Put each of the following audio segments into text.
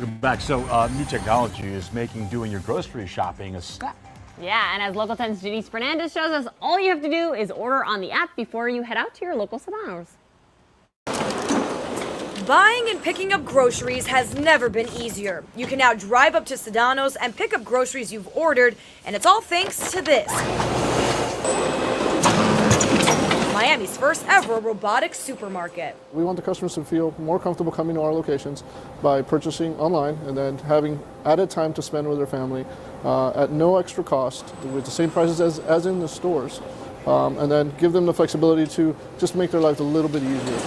Welcome back. So, new technology is making doing your grocery shopping a snap. Yeah, and as Local 10's Denise Fernandez shows us, all you have to do is order on the app before you head out to your local Sedanos. Buying and picking up groceries has never been easier. You can now drive up to Sedanos and pick up groceries you've ordered, and it's all thanks to this. Miami's first ever robotic supermarket. We want the customers to feel more comfortable coming to our locations by purchasing online and then having added time to spend with their family at no extra cost with the same prices as in the stores, and then give them the flexibility to just make their life a little bit easier.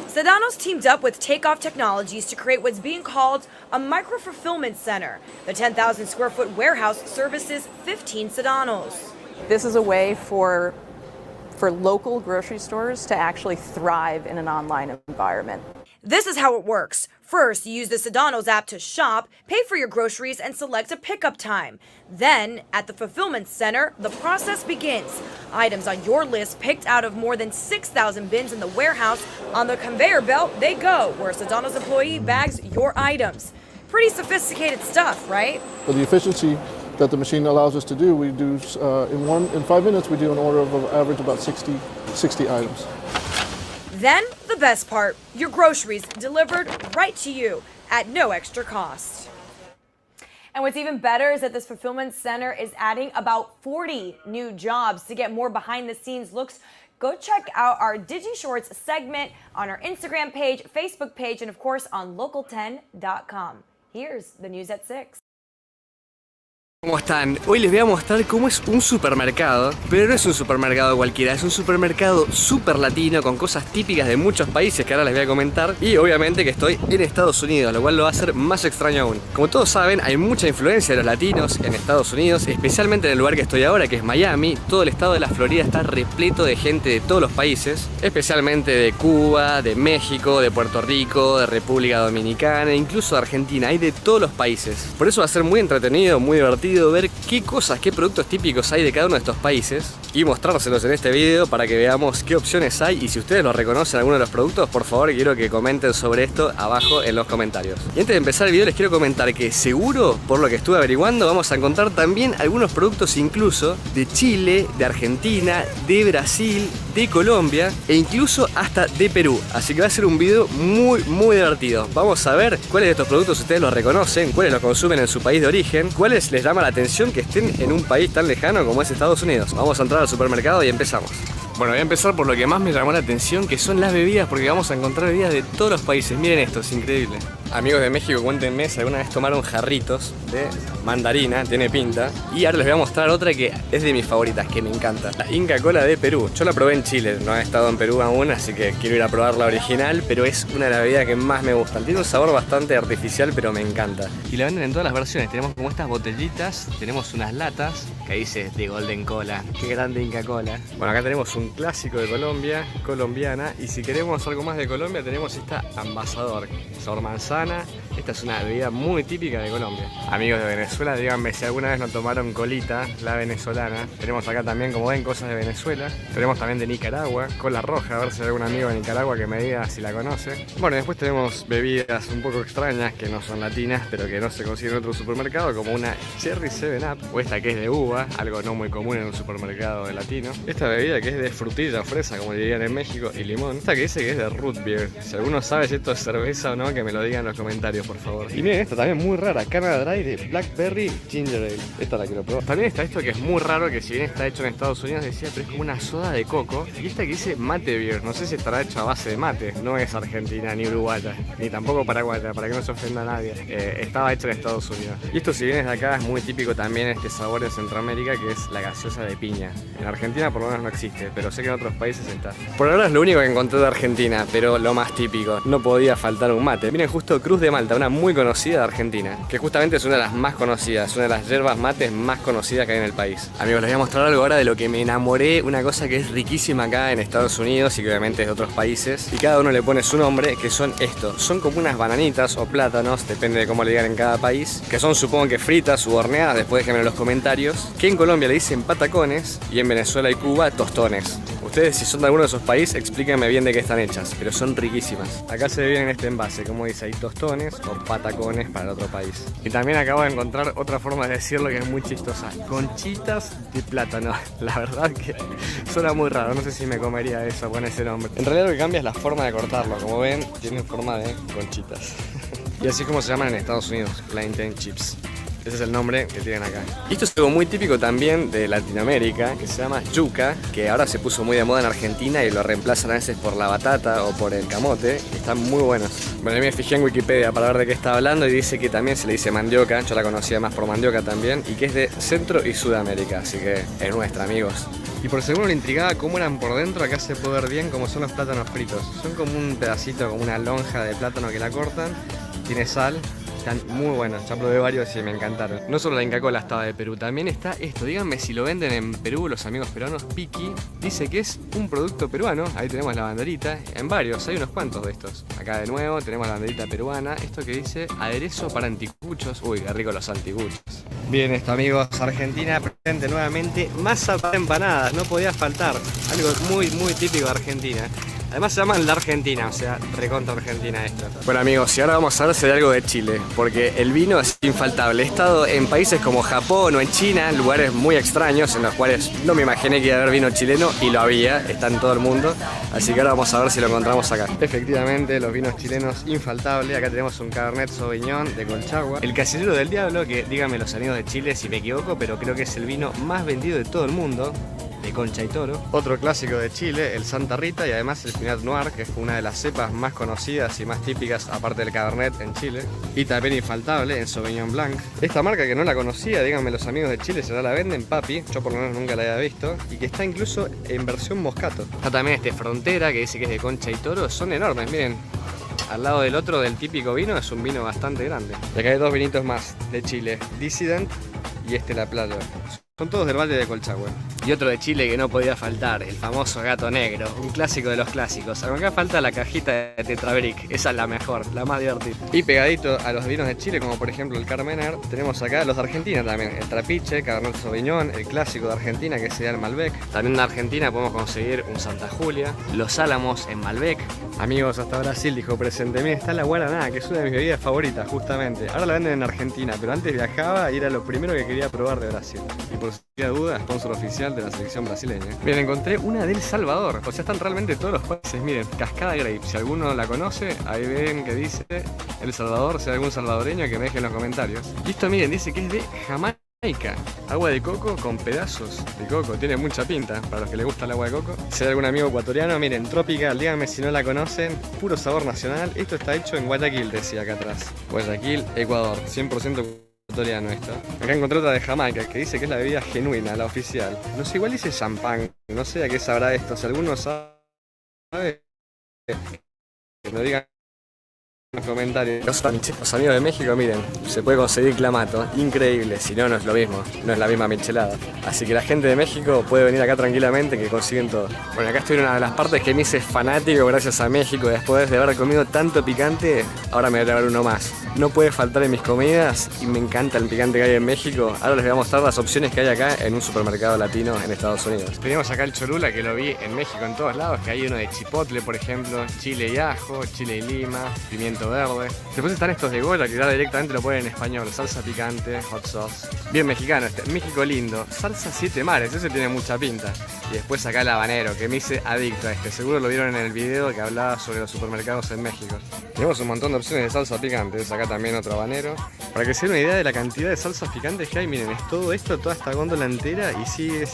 Sedanos teamed up with Takeoff Technologies to create what's being called a micro-fulfillment center. The 10,000 square foot warehouse services 15 Sedanos. This is a way for local grocery stores to actually thrive in an online environment. This is how it works. First, you use the Sedanos app to shop, pay for your groceries, and select a pickup time. Then, at the fulfillment center, the process begins. Items on your list picked out of more than 6,000 bins in the warehouse. On the conveyor belt, they go, where a Sedanos employee bags your items. Pretty sophisticated stuff, right? For the efficiency that the machine allows us to do, we do in 5 minutes we do an order of an average about 60 items. Then, the best part, your groceries delivered right to you at no extra cost. And what's even better is that this fulfillment center is adding about 40 new jobs. To get more behind the scenes looks, go check out our Digi Shorts segment on our Instagram page, Facebook page, and of course on local10.com. Here's the news at 6. ¿Cómo están? Hoy les voy a mostrar cómo es un supermercado, pero no es un supermercado cualquiera, es un supermercado super latino con cosas típicas de muchos países que ahora les voy a comentar, y obviamente que estoy en Estados Unidos, lo cual lo va a hacer más extraño aún. Como todos saben, hay mucha influencia de los latinos en Estados Unidos, especialmente en el lugar que estoy ahora, que es Miami. Todo el estado de la Florida está repleto de gente de todos los países, especialmente de Cuba, de México, de Puerto Rico, de República Dominicana, incluso de Argentina. Hay de todos los países. Por eso va a ser muy entretenido, muy divertido ver qué cosas, qué productos típicos hay de cada uno de estos países y mostrárselos en este video para que veamos qué opciones hay, y si ustedes lo reconocen alguno de los productos, por favor quiero que comenten sobre esto abajo en los comentarios. Y antes de empezar el video les quiero comentar que seguro, por lo que estuve averiguando, vamos a encontrar también algunos productos incluso de Chile, de Argentina, de Brasil, de Colombia e incluso hasta de Perú. Así que va a ser un video muy divertido. Vamos a ver cuáles de estos productos ustedes los reconocen, cuáles los consumen en su país de origen, cuáles les llama la atención que estén en un país tan lejano como es Estados Unidos. Vamos a entrar al supermercado y empezamos. Bueno, voy a empezar por lo que más me llamó la atención, que son las bebidas, porque vamos a encontrar bebidas de todos los países. Miren esto, es increíble. Amigos de México, cuéntenme si alguna vez tomaron jarritos de mandarina, tiene pinta. Y ahora les voy a mostrar otra que es de mis favoritas, que me encanta. La Inca Kola de Perú. Yo la probé en Chile, no he estado en Perú aún, así que quiero ir a probar la original, pero es una de las bebidas que más me gustan. Tiene un sabor bastante artificial, pero me encanta. Y la venden en todas las versiones. Tenemos como estas botellitas, tenemos unas latas, que dice de Golden Cola. Qué grande Inca Kola. Bueno, acá tenemos un clásico de Colombia, colombiana, y si queremos algo más de Colombia tenemos esta Ambasador, sabor manzana. Esta es una bebida muy típica de Colombia. Amigos de Venezuela, díganme si alguna vez no tomaron colita, la venezolana. Tenemos acá también, como ven, cosas de Venezuela. Tenemos también de Nicaragua, cola roja, a ver si hay algún amigo de Nicaragua que me diga si la conoce. Bueno, después tenemos bebidas un poco extrañas que no son latinas, pero que no se consiguen en otro supermercado, como una Cherry 7up, o esta que es de uva, algo no muy común en un supermercado latino. Esta bebida que es de frutilla, fresa, como dirían en México, y limón. Esta que dice que es de root beer. Si alguno sabe si esto es cerveza o no, que me lo digan en los comentarios, por favor. Y miren, esta también muy rara, Canada Dry de Blackberry Ginger Ale. Esta la quiero probar. También está esto que es muy raro, que si bien está hecho en Estados Unidos, decía, pero es como una soda de coco. Y esta que dice mate beer, no sé si estará hecha a base de mate. No es argentina ni uruguaya, ni tampoco paraguaya, para que no se ofenda a nadie. Estaba hecha en Estados Unidos. Y esto, si bien es de acá, es muy típico también este sabor en Centroamérica, que es la gaseosa de piña. En Argentina por lo menos no existe, pero sé que en otros países está. Por ahora es lo único que encontré de Argentina, pero lo más típico, no podía faltar un mate. Miren, justo Cruz de Malta, una muy conocida de Argentina, que justamente es una de las más conocidas, una de las yerbas mates más conocidas que hay en el país. Amigos, les voy a mostrar algo ahora de lo que me enamoré, una cosa que es riquísima acá en Estados Unidos y que obviamente es de otros países, y cada uno le pone su nombre, que son estos. Son como unas bananitas o plátanos, depende de cómo le digan en cada país, que son, supongo que fritas u horneadas, después déjenme en los comentarios, que en Colombia le dicen patacones y en Venezuela y Cuba tostones. Ustedes, si son de alguno de esos países, explíquenme bien de qué están hechas, pero son riquísimas. Acá se ve bien en este envase, como dice, hay tostones o patacones para el otro país. Y también acabo de encontrar otra forma de decirlo que es muy chistosa. Conchitas de plátano. La verdad que suena muy raro, no sé si me comería eso con ese nombre. En realidad lo que cambia es la forma de cortarlo. Como ven, tiene forma de conchitas. Y así es como se llaman en Estados Unidos, plantain chips. Ese es el nombre que tienen acá. Y esto es algo muy típico también de Latinoamérica, que se llama yuca, que ahora se puso muy de moda en Argentina y lo reemplazan a veces por la batata o por el camote. Y están muy buenos. Bueno, me fijé en Wikipedia para ver de qué está hablando y dice que también se le dice mandioca. Yo la conocía más por mandioca también. Y que es de Centro y Sudamérica, así que es nuestra, amigos. Y por si alguno le intrigaba cómo eran por dentro, acá se puede ver bien cómo son los plátanos fritos. Son como un pedacito, como una lonja de plátano que la cortan. Tiene sal. Están muy buenos, ya probé varios y me encantaron. No solo la Inca Kola estaba de Perú, también está esto. Díganme si lo venden en Perú los amigos peruanos. Piki dice que es un producto peruano. Ahí tenemos la banderita, en varios, hay unos cuantos de estos. Acá de nuevo tenemos la banderita peruana. Esto que dice aderezo para anticuchos. Uy, qué rico los anticuchos. Bien, esto amigos, Argentina presente nuevamente masa para empanadas, no podía faltar. Algo muy típico de Argentina. Además se llaman la Argentina, o sea, recontra Argentina esto. Bueno amigos, y ahora vamos a ver si hay algo de Chile, porque el vino es infaltable. He estado en países como Japón o en China, lugares muy extraños en los cuales no me imaginé que iba a haber vino chileno, y lo había, está en todo el mundo. Así que ahora vamos a ver si lo encontramos acá. Efectivamente, los vinos chilenos infaltables. Acá tenemos un Cabernet Sauvignon de Colchagua. El Casillero del Diablo, que díganme los amigos de Chile si me equivoco, pero creo que es el vino más vendido de todo el mundo, de Concha y Toro. Otro clásico de Chile, el Santa Rita, y además el Pinot Noir, que es una de las cepas más conocidas y más típicas, aparte del Cabernet, en Chile. Y también infaltable, en Sauvignon Blanc. Esta marca que no la conocía, díganme los amigos de Chile, se la venden, papi, yo por lo menos nunca la había visto, y que está incluso en versión moscato. Está también este Frontera, que dice que es de Concha y Toro, son enormes, miren. Al lado del otro, del típico vino, es un vino bastante grande. Y acá hay dos vinitos más de Chile, Dissident y este La Playa. Son todos del Valle de Colchagua. Y otro de Chile que no podía faltar, el famoso gato negro, un clásico de los clásicos. Acá falta la cajita de Tetrabric, esa es la mejor, la más divertida. Y pegadito a los vinos de Chile, como por ejemplo el Carmener, tenemos acá los de Argentina también, el Trapiche, Cabernet Sauvignon, el clásico de Argentina que sería el Malbec. También en Argentina podemos conseguir un Santa Julia, los Álamos en Malbec. Amigos, hasta Brasil dijo presente. Miren, está la Guaraná, que es una de mis bebidas favoritas justamente. Ahora la venden en Argentina, pero antes viajaba y era lo primero que quería probar de Brasil. Y por si había duda, sponsor oficial de la selección brasileña. Miren, encontré una del Salvador. O sea, están realmente todos los países. Miren, Cascada Grape. Si alguno la conoce, ahí ven que dice El Salvador. Si hay algún salvadoreño, que me deje en los comentarios. Y esto, miren, dice que es de Jamaica. Agua de coco con pedazos de coco. Tiene mucha pinta para los que les gusta el agua de coco. Si hay algún amigo ecuatoriano, miren, Tropical, díganme si no la conocen. Puro sabor nacional. Esto está hecho en Guayaquil, decía acá atrás. Guayaquil, Ecuador. 100% ecuatoriano esto. Acá encontré otra de Jamaica que dice que es la bebida genuina, la oficial. No sé, igual dice champán. No sé a qué sabrá esto. Si alguno sabe, que me digan en los comentarios. Los amigos de México, miren, se puede conseguir clamato, increíble, si no, no es lo mismo, no es la misma michelada. Así que la gente de México puede venir acá tranquilamente, que consiguen todo. Bueno, acá estoy en una de las partes que me hice fanático gracias a México. Después de haber comido tanto picante, ahora me voy a traer uno más. No puede faltar en mis comidas y me encanta el picante que hay en México. Ahora les voy a mostrar las opciones que hay acá en un supermercado latino en Estados Unidos. Tenemos acá el Cholula, que lo vi en México en todos lados, que hay uno de chipotle, por ejemplo, chile y ajo, chile y lima, pimiento verde. Después están estos de Goya, que ya directamente lo ponen en español, salsa picante, hot sauce. Bien mexicano este, México lindo, salsa 7 mares, ese tiene mucha pinta. Y después acá el habanero, que me hice adicto a este, seguro lo vieron en el video que hablaba sobre los supermercados en México. Tenemos un montón de opciones de salsa picantes, acá también otro habanero. Para que se den una idea de la cantidad de salsas picantes que hay, miren, es todo esto, toda esta góndola entera y sigue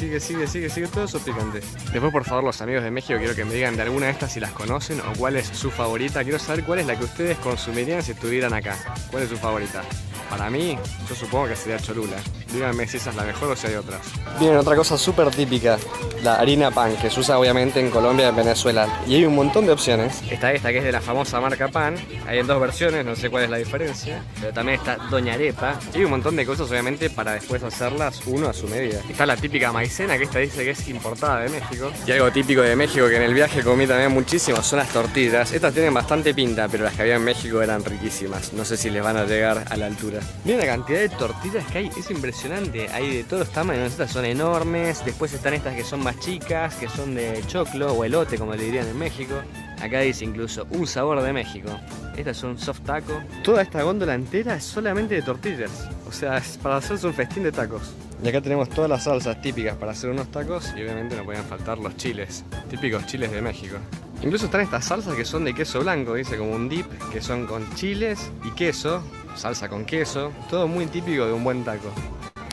todo eso picante. Después, por favor, los amigos de México, quiero que me digan de alguna de estas si las conocen o cuál es su favorita. Quiero saber cuál es la que ustedes consumirían si estuvieran acá. ¿Cuál es su favorita? Para mí, yo supongo que sería Cholula. Díganme si esa es la mejor o si hay otras. Bien, otra cosa súper típica, la harina pan, que se usa obviamente en Colombia y en Venezuela. Y hay un montón de opciones. Está esta que es de la famosa marca Pan. Hay en dos versiones, no sé cuál es la diferencia. Pero también está Doña Arepa. Y hay un montón de cosas obviamente para después hacerlas uno a su medida. Está la típica maicena, que esta dice que es importada de México. Y algo típico de México que en el viaje comí también muchísimo son las tortillas. Estas tienen bastante pinta, pero las que había en México eran riquísimas. No sé si les van a llegar a la altura. Miren la cantidad de tortillas que hay, es impresionante. impresionante. Hay de todos los tamaños, estas son enormes. Después están estas que son más chicas, que son de choclo o elote, como le dirían en México. Acá dice incluso un sabor de México. Estas son soft taco. Toda esta góndola entera es solamente de tortillas. O sea, es para hacerse un festín de tacos. Y acá tenemos todas las salsas típicas para hacer unos tacos. Y obviamente no podían faltar los chiles. Típicos chiles de México. Incluso están estas salsas que son de queso blanco, dice como un dip, que son con chiles y queso, salsa con queso, todo muy típico de un buen taco.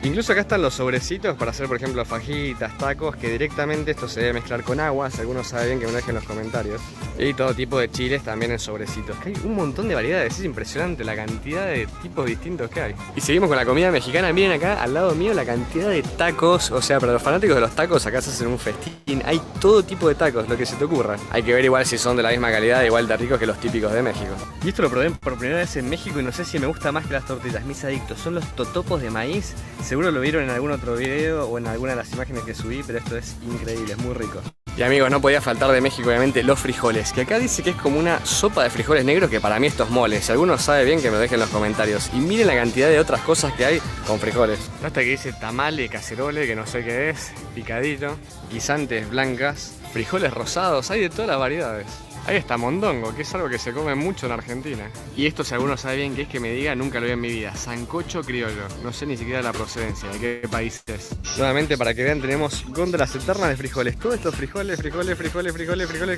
Incluso acá están los sobrecitos para hacer, por ejemplo, fajitas, tacos, que directamente esto se debe mezclar con agua, si alguno sabe bien que me lo dejen en los comentarios. Y todo tipo de chiles también en sobrecitos, que hay un montón de variedades, es impresionante la cantidad de tipos distintos que hay. Y seguimos con la comida mexicana, miren acá al lado mío la cantidad de tacos, o sea, para los fanáticos de los tacos acá se hacen un festín, hay todo tipo de tacos, lo que se te ocurra. Hay que ver igual si son de la misma calidad, igual de ricos que los típicos de México. Y esto lo probé por primera vez en México y no sé si me gusta más que las tortillas, mis adictos, son los totopos de maíz. Seguro lo vieron en algún otro video o en alguna de las imágenes que subí, pero esto es increíble, es muy rico. Y amigos, no podía faltar de México obviamente los frijoles, que acá dice que es como una sopa de frijoles negros, que para mí esto es mole. Si alguno sabe bien, que me lo dejen en los comentarios. Y miren la cantidad de otras cosas que hay con frijoles. Hasta que dice tamale, cacerole, que no sé qué es, picadillo, guisantes blancas, frijoles rosados, hay de todas las variedades. Ahí está mondongo, que es algo que se come mucho en Argentina. Y esto, si alguno sabe bien qué es, que me diga, nunca lo vi en mi vida. Sancocho criollo. No sé ni siquiera la procedencia, de qué país es. Nuevamente, para que vean, tenemos góndolas eternas de frijoles. Todos estos frijoles,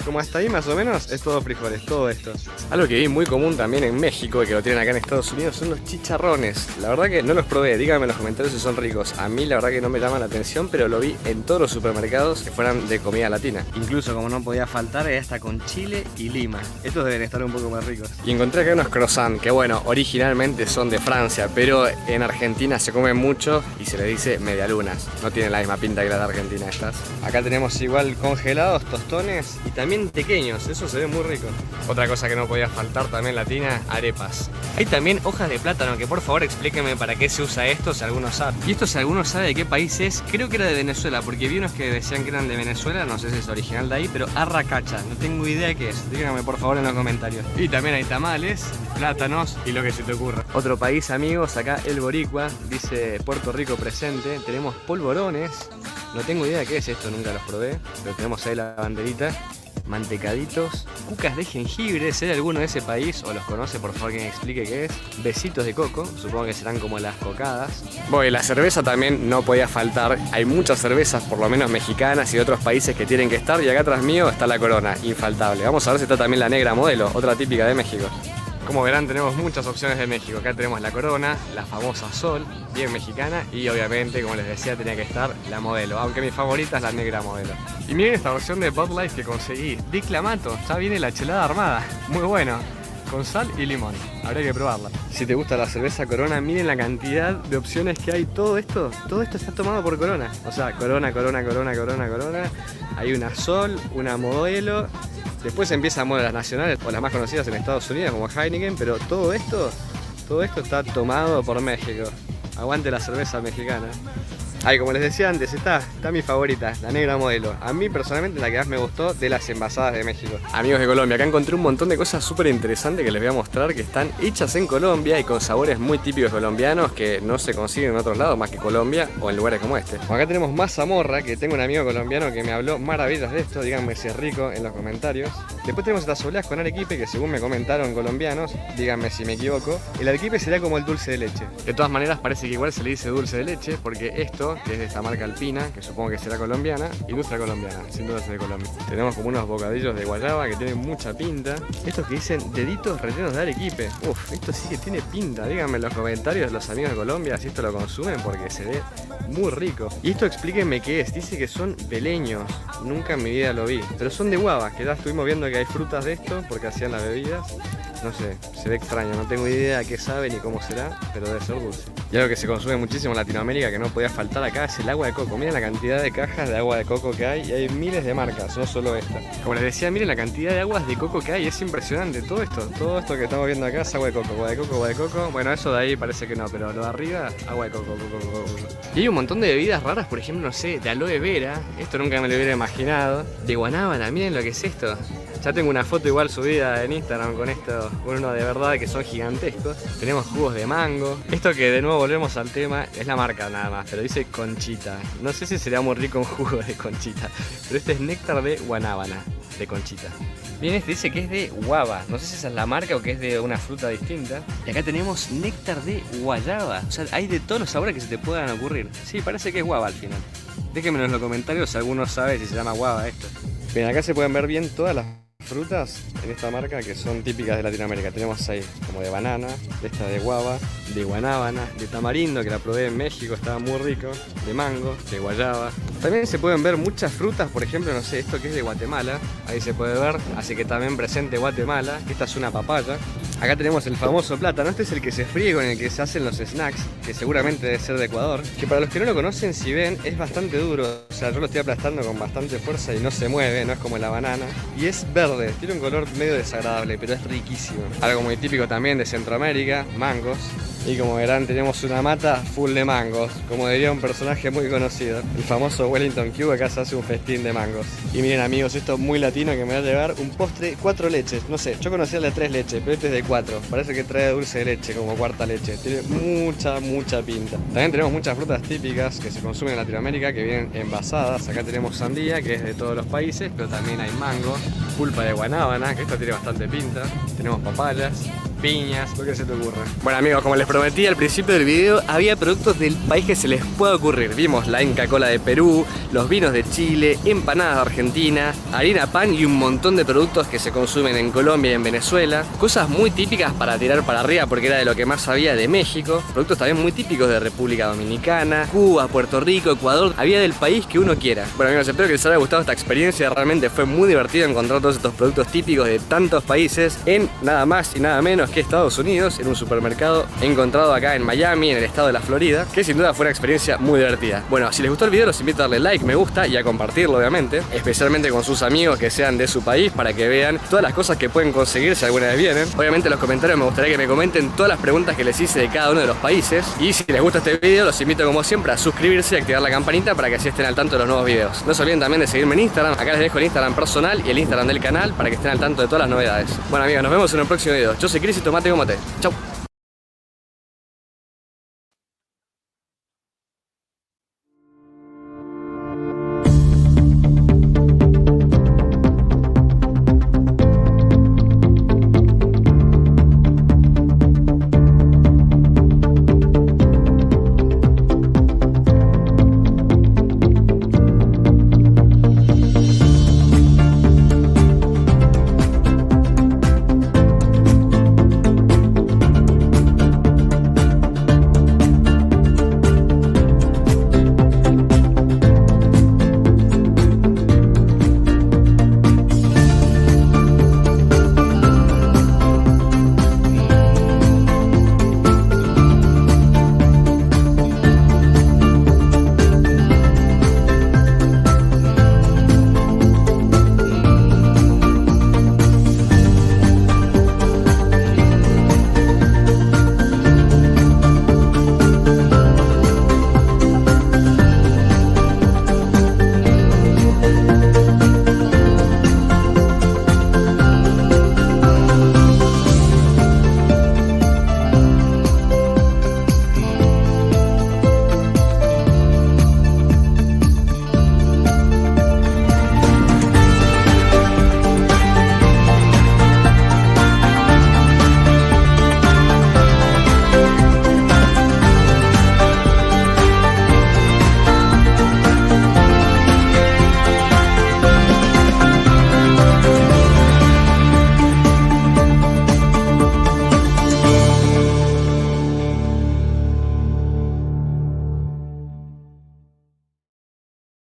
como hasta ahí más o menos, es todo frijoles, todo esto. Algo que vi muy común también en México y que lo tienen acá en Estados Unidos son los chicharrones. La verdad que no los probé, díganme en los comentarios si son ricos. A mí la verdad que no me llaman la atención, pero lo vi en todos los supermercados que fueran de comida latina. Incluso, como no podía faltar, hasta con chile y lima. Estos deben estar un poco más ricos. Y encontré acá unos croissants que, bueno, originalmente son de Francia, pero en Argentina se comen mucho y se les dice medialunas. No tienen la misma pinta que las de Argentina estas. Acá tenemos igual congelados, tostones y también pequeños. Eso se ve muy rico. Otra cosa que no podía faltar también latina, arepas. Hay también hojas de plátano, que por favor explíquenme para qué se usa esto, si alguno sabe. Y esto, si alguno sabe de qué país es, creo que era de Venezuela, porque vi unos que decían que eran de Venezuela, no sé si es original de ahí, pero arracacha, no tengo idea de qué es. Díganme por favor en los comentarios. Y también hay tamales, plátanos y lo que se te ocurra. Otro país, amigos, acá el boricua, dice Puerto Rico presente. Tenemos polvorones, no tengo idea de qué es esto, nunca los probé, pero tenemos ahí la banderita. Mantecaditos, cucas de jengibre, si hay alguno de ese país o los conoce, por favor que me explique qué es. Besitos de coco, supongo que serán como las cocadas. Bueno, y la cerveza también no podía faltar. Hay muchas cervezas, por lo menos mexicanas y de otros países, que tienen que estar. Y acá atrás mío está la Corona, infaltable. Vamos a ver si está también la negra modelo, otra típica de México. Como verán, tenemos muchas opciones de México. Acá tenemos la Corona, la famosa Sol, bien mexicana. Y obviamente, como les decía, tenía que estar la modelo. Aunque mi favorita es la negra modelo. Y miren esta versión de Bud Light que conseguí. De Clamato, ya viene la chelada armada. Muy bueno. Con sal y limón. Habría que probarla. Si te gusta la cerveza Corona, miren la cantidad de opciones que hay. Todo esto está tomado por Corona. O sea, Corona. Hay una Sol, una modelo. Después empiezan las nacionales o las más conocidas en Estados Unidos como Heineken, pero todo esto está tomado por México. Aguante la cerveza mexicana. Ahí, como les decía antes, está mi favorita, la negra modelo. A mí personalmente la que más me gustó de las envasadas de México. Amigos de Colombia, acá encontré un montón de cosas súper interesantes que les voy a mostrar, que están hechas en Colombia y con sabores muy típicos colombianos que no se consiguen en otros lados más que Colombia o en lugares como este. Acá tenemos mazamorra, que tengo un amigo colombiano que me habló maravillas de esto, díganme si es rico en los comentarios. Después tenemos estas obleas con arequipe, que según me comentaron colombianos, díganme si me equivoco. El arequipe sería como el dulce de leche. De todas maneras parece que igual se le dice dulce de leche, porque esto, que es de esta marca Alpina, que supongo que será colombiana, industria colombiana, sin duda es de Colombia. Tenemos como unos bocadillos de guayaba que tienen mucha pinta. Estos que dicen deditos rellenos de arequipe. Uf, esto sí que tiene pinta. Díganme en los comentarios los amigos de Colombia si esto lo consumen, porque se ve muy rico. Y esto explíquenme qué es. Dice que son beleños. Nunca en mi vida lo vi. Pero son de guava, que ya estuvimos viendo que hay frutas de esto porque hacían las bebidas. No sé, se ve extraño, no tengo idea qué sabe ni cómo será, pero debe ser dulce. Y algo que se consume muchísimo en Latinoamérica, que no podía faltar acá, es el agua de coco. Miren la cantidad de cajas de agua de coco que hay, y hay miles de marcas, no solo esta. Como les decía, miren la cantidad de aguas de coco que hay, es impresionante. Todo esto que estamos viendo acá es agua de coco, agua de coco, agua de coco. Bueno, eso de ahí parece que no, pero lo de arriba, agua de coco, coco. Y hay un montón de bebidas raras, por ejemplo, no sé, de aloe vera, esto nunca me lo hubiera imaginado. De guanábana, miren lo que es esto. Ya tengo una foto igual subida en Instagram con esto, con uno de verdad que son gigantescos. Tenemos jugos de mango. Esto que de nuevo volvemos al tema, es la marca nada más, pero dice Conchita. No sé si sería muy rico un jugo de Conchita, pero este es néctar de guanábana, de Conchita. Bien, este dice que es de guava. No sé si esa es la marca o que es de una fruta distinta. Y acá tenemos néctar de guayaba. O sea, hay de todos los sabores que se te puedan ocurrir. Sí, parece que es guava al final. Déjenmelo en los comentarios si alguno sabe si se llama guava esto. Bien, acá se pueden ver bien todas las frutas en esta marca que son típicas de Latinoamérica. Tenemos 6, como de banana, de esta de guava, de guanábana, de tamarindo, que la probé en México, estaba muy rico, de mango, de guayaba. También se pueden ver muchas frutas, por ejemplo, no sé, esto que es de Guatemala, ahí se puede ver, así que también presente Guatemala. Esta es una papaya. Acá tenemos el famoso plátano, este es el que se fríe con el que se hacen los snacks, que seguramente debe ser de Ecuador, que para los que no lo conocen, si ven, es bastante duro, o sea, yo lo estoy aplastando con bastante fuerza y no se mueve, no es como la banana, y es verde, tiene un color medio desagradable, pero es riquísimo. Algo muy típico también de Centroamérica, mangos. Y como verán tenemos una mata full de mangos, como diría un personaje muy conocido, el famoso Wellington Q. Acá se hace un festín de mangos. Y miren amigos, esto es muy latino que me va a llevar un postre 4 leches. No sé, yo conocía el de 3 leches, pero este es de 4. Parece que trae dulce de leche como cuarta leche. Tiene mucha pinta. También tenemos muchas frutas típicas que se consumen en Latinoamérica que vienen envasadas. Acá tenemos sandía, que es de todos los países, pero también hay mango, pulpa de guanábana, que esto tiene bastante pinta. Tenemos papayas, piñas, lo que se te ocurra. Bueno amigos, como les prometí al principio del video, había productos del país que se les pueda ocurrir. Vimos la Inca Cola de Perú, los vinos de Chile, empanadas de Argentina, harina pan y un montón de productos que se consumen en Colombia y en Venezuela. Cosas muy típicas para tirar para arriba porque era de lo que más sabía de México. Productos también muy típicos de República Dominicana, Cuba, Puerto Rico, Ecuador. Había del país que uno quiera. Bueno amigos, espero que les haya gustado esta experiencia. Realmente fue muy divertido encontrar todos estos productos típicos de tantos países en nada más y nada menos que Estados Unidos, en un supermercado encontrado acá en Miami, en el estado de la Florida, que sin duda fue una experiencia muy divertida. Bueno, si les gustó el video los invito a darle like, me gusta y a compartirlo obviamente, especialmente con sus amigos que sean de su país para que vean todas las cosas que pueden conseguir si alguna vez vienen. Obviamente en los comentarios me gustaría que me comenten todas las preguntas que les hice de cada uno de los países y si les gusta este video los invito como siempre a suscribirse y activar la campanita para que así estén al tanto de los nuevos videos. No se olviden también de seguirme en Instagram, acá les dejo el Instagram personal y el Instagram del canal para que estén al tanto de todas las novedades. Bueno amigos, nos vemos en un próximo video. Yo soy Chris y tomate como té. Chau.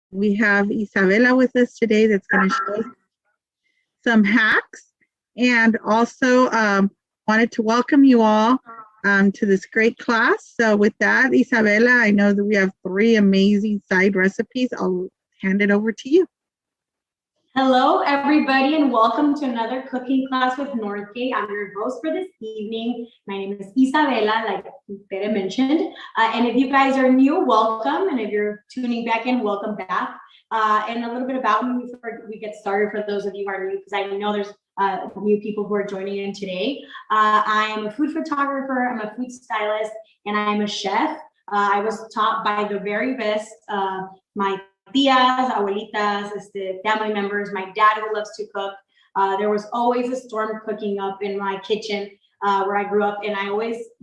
We have Isabella with us today that's going to show some hacks, and also wanted to welcome you all to this great class. So with that, Isabella, I know that we have 3 amazing side recipes. I'll hand it over to you. Hello, everybody, and welcome to another cooking class with Northgate. I'm your host for this evening. My name is Isabela, like Tere mentioned. And if you guys are new, welcome. And if you're tuning back in, welcome back. And a little bit about me before we get started for those of you who are new, because I know there's new people who are joining in today. I am a food photographer, I'm a food stylist, and I'm a chef. I was taught by the very best, my tias, abuelitas, family members, my dad who loves to cook. There was always a storm cooking up in my kitchen where I grew up, and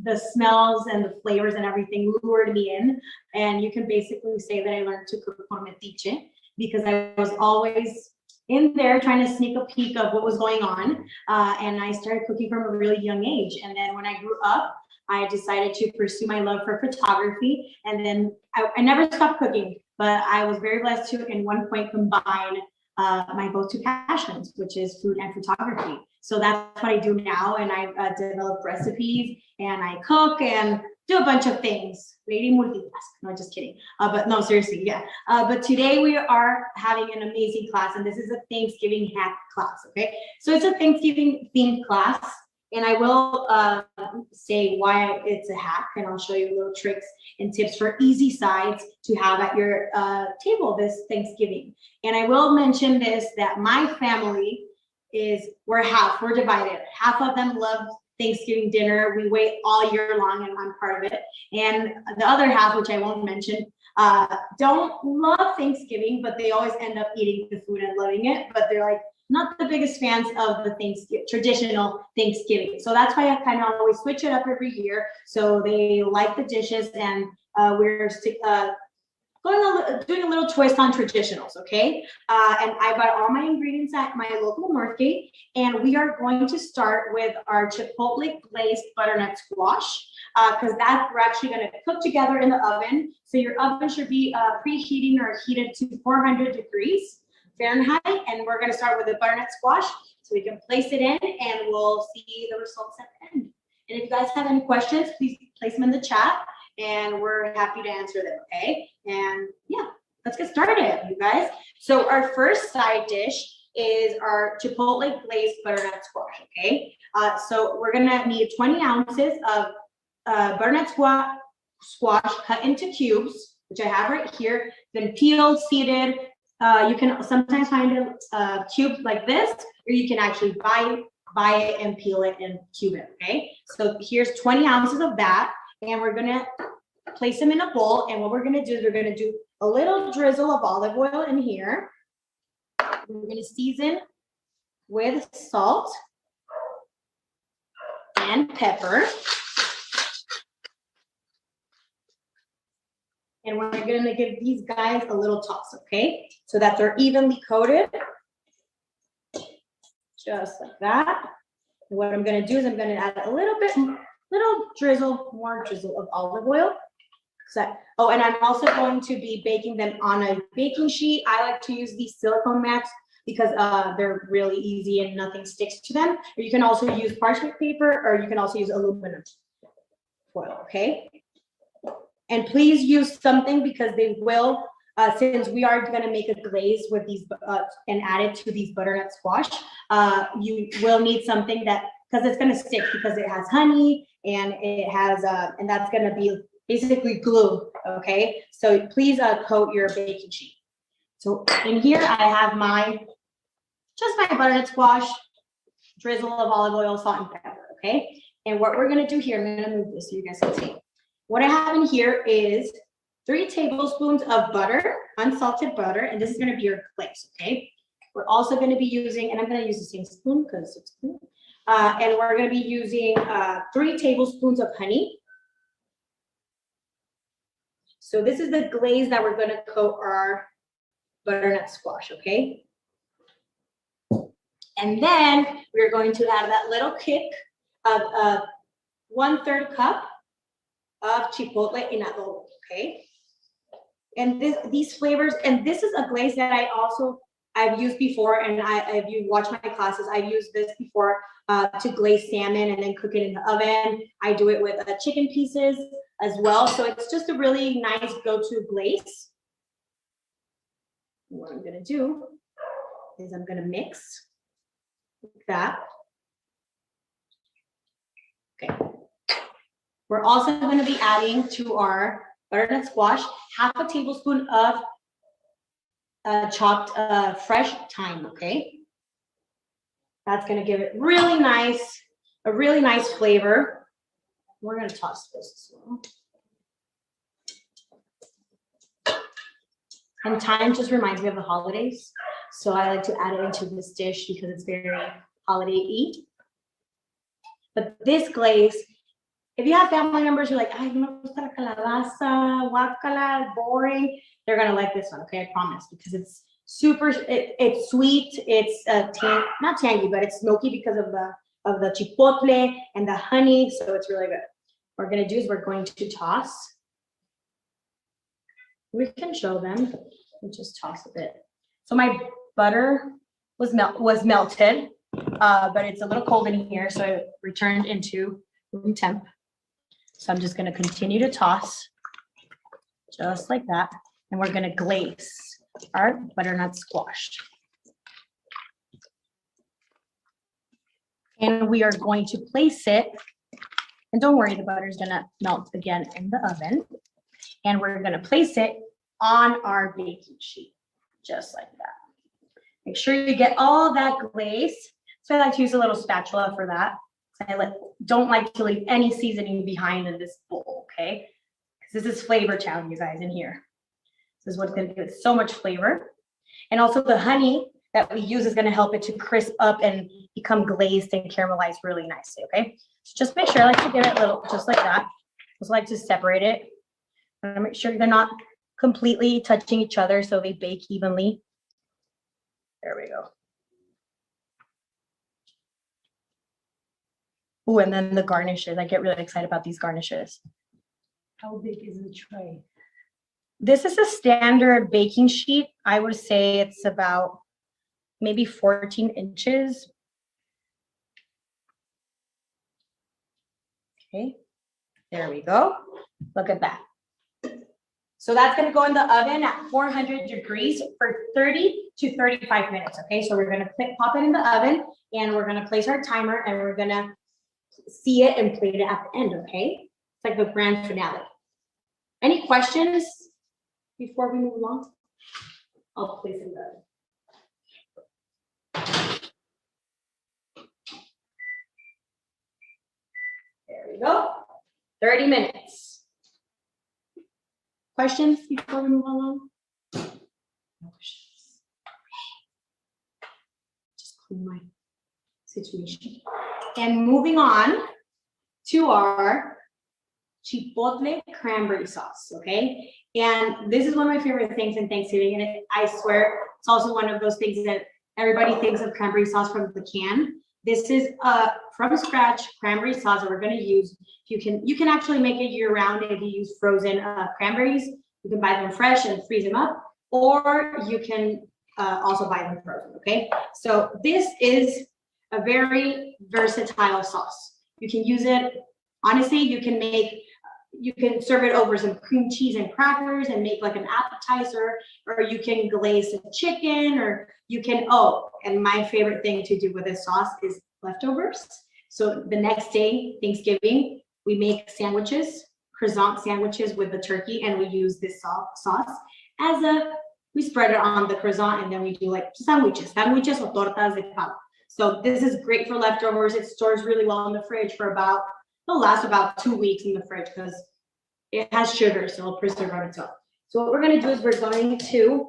the smells and the flavors and everything lured me in. And you can basically say that I learned to cook por metiche because I was always in there trying to sneak a peek of what was going on. And I started cooking from a really young age. And then when I grew up, I decided to pursue my love for photography. And then I never stopped cooking. But I was very blessed to, in one point, combine my both two passions, which is food and photography. So that's what I do now, and I develop recipes, and I cook, and do a bunch of things. Lady multitask. No, just kidding. But no, seriously, yeah. But today we are having an amazing class, and this is a Thanksgiving hack class, okay? So it's a Thanksgiving themed class, and I will say why it's a hack, and I'll show you little tricks and tips for easy sides to have at your table this Thanksgiving. And I will mention this, that my family we're divided. Half of them love Thanksgiving dinner. We wait all year long, and I'm part of it. And the other half, which I won't mention, don't love Thanksgiving, but they always end up eating the food and loving it. But they're like, not the biggest fans of the traditional Thanksgiving. So that's why I kind of always switch it up every year. So they like the dishes, and we're doing a little twist on traditionals, okay? And I bought all my ingredients at my local Northgate, and we are going to start with our chipotle glazed butternut squash, because that we're actually gonna cook together in the oven. So your oven should be preheating or heated to 400 degrees Fahrenheit, and we're gonna start with the butternut squash, so we can place it in, and we'll see the results at the end. And if you guys have any questions, please place them in the chat, and we're happy to answer them, okay? And yeah, let's get started, you guys. So our first side dish is our chipotle glazed butternut squash, okay? So we're gonna need 20 ounces of butternut squash cut into cubes, which I have right here, then peeled, seeded. You can sometimes find a cube like this, or you can actually buy it and peel it and cube it, okay? So here's 20 ounces of that, and we're gonna place them in a bowl, and what we're gonna do is we're gonna do a little drizzle of olive oil in here. We're gonna season with salt and pepper. And we're gonna give these guys a little toss, okay? So that they're evenly coated, just like that. And what I'm gonna do is I'm gonna add a little more drizzle of olive oil. Oh, and I'm also going to be baking them on a baking sheet. I like to use these silicone mats because they're really easy and nothing sticks to them. Or you can also use parchment paper, or you can also use aluminum foil, okay? And please use something, because they will, since we are gonna make a glaze with these and add it to these butternut squash, you will need something because it's gonna stick, because it has honey, and it has, and that's gonna be basically glue, okay? So please coat your baking sheet. So in here I have my butternut squash, drizzle of olive oil, salt, and pepper, okay? And what we're gonna do here, I'm gonna move this so you guys can see. What I have in here is 3 tablespoons of butter, unsalted butter, and this is gonna be your glaze, okay? We're also gonna be using, and I'm gonna use the same spoon because it's cool. And we're gonna be using 3 tablespoons of honey. So this is the glaze that we're gonna coat our butternut squash, okay? And then we're going to add that little kick of 1/3 cup of chipotle in adobo, okay? And these flavors, and this is a glaze that I've used before, and if you watch my classes, I've used this before to glaze salmon and then cook it in the oven. I do it with chicken pieces as well. So it's just a really nice go-to glaze. What I'm gonna do is I'm gonna mix like that. Okay. We're also gonna be adding to our butternut squash half a tablespoon of chopped fresh thyme, okay? That's gonna give it a really nice flavor. We're gonna toss this as well. And thyme just reminds me of the holidays. So I like to add it into this dish because it's very holiday-y. But this glaze, if you have family members who are like, ay, no me gusta la calabaza, guacala, boring, they're gonna like this one, okay, I promise, because it's super, it's sweet, it's not tangy, but it's smoky because of the chipotle and the honey, so it's really good. What we're gonna do is we're going to toss. We can show them. We just toss a bit. So my butter was melted, but it's a little cold in here, so it returned into room temp. So I'm just gonna continue to toss, just like that, and we're gonna glaze our butternut squash. And we are going to place it, and don't worry, the butter is gonna melt again in the oven. And we're gonna place it on our baking sheet, just like that. Make sure you get all that glaze. So I like to use a little spatula for that. I don't like to leave any seasoning behind in this bowl, okay? Because this is Flavor Town, you guys, in here. This is what's gonna give it so much flavor. And also the honey that we use is gonna help it to crisp up and become glazed and caramelized really nicely, okay? So just make sure, I like to give it a little, just like that. Just like to separate it. And make sure they're not completely touching each other so they bake evenly. There we go. Oh, and then the garnishes. I get really excited about these garnishes. How big is the tray? This is a standard baking sheet. I would say it's about maybe 14 inches. Okay, there we go. Look at that. So that's gonna go in the oven at 400 degrees for 30 to 35 minutes, okay? So we're gonna pop it in the oven and we're gonna place our timer and we're gonna see it and plate it at the end, okay? It's like the grand finale. Any questions before we move along? I'll place it in the oven. There we go, 30 minutes. Questions before we move along? No questions. Just clean my situation. And moving on to our chipotle cranberry sauce, okay? And this is one of my favorite things in Thanksgiving, and I swear it's also one of those things that everybody thinks of cranberry sauce from the can. This is from scratch cranberry sauce that we're going to use. You can actually make it year round if you use frozen cranberries. You can buy them fresh and freeze them up, or you can also buy them frozen, okay? So this is a very versatile sauce. You can use it, honestly, you can serve it over some cream cheese and crackers and make like an appetizer, or you can glaze some chicken, or you can, oh, and my favorite thing to do with this sauce is leftovers. So the next day, Thanksgiving, we make sandwiches, croissant sandwiches with the turkey, and we use this sauce as we spread it on the croissant, and then we do like sandwiches or tortas de pavo. So this is great for leftovers. It stores really well in the fridge for it'll last about 2 weeks in the fridge because it has sugar, so it'll preserve on its own. So what we're gonna do is we're going to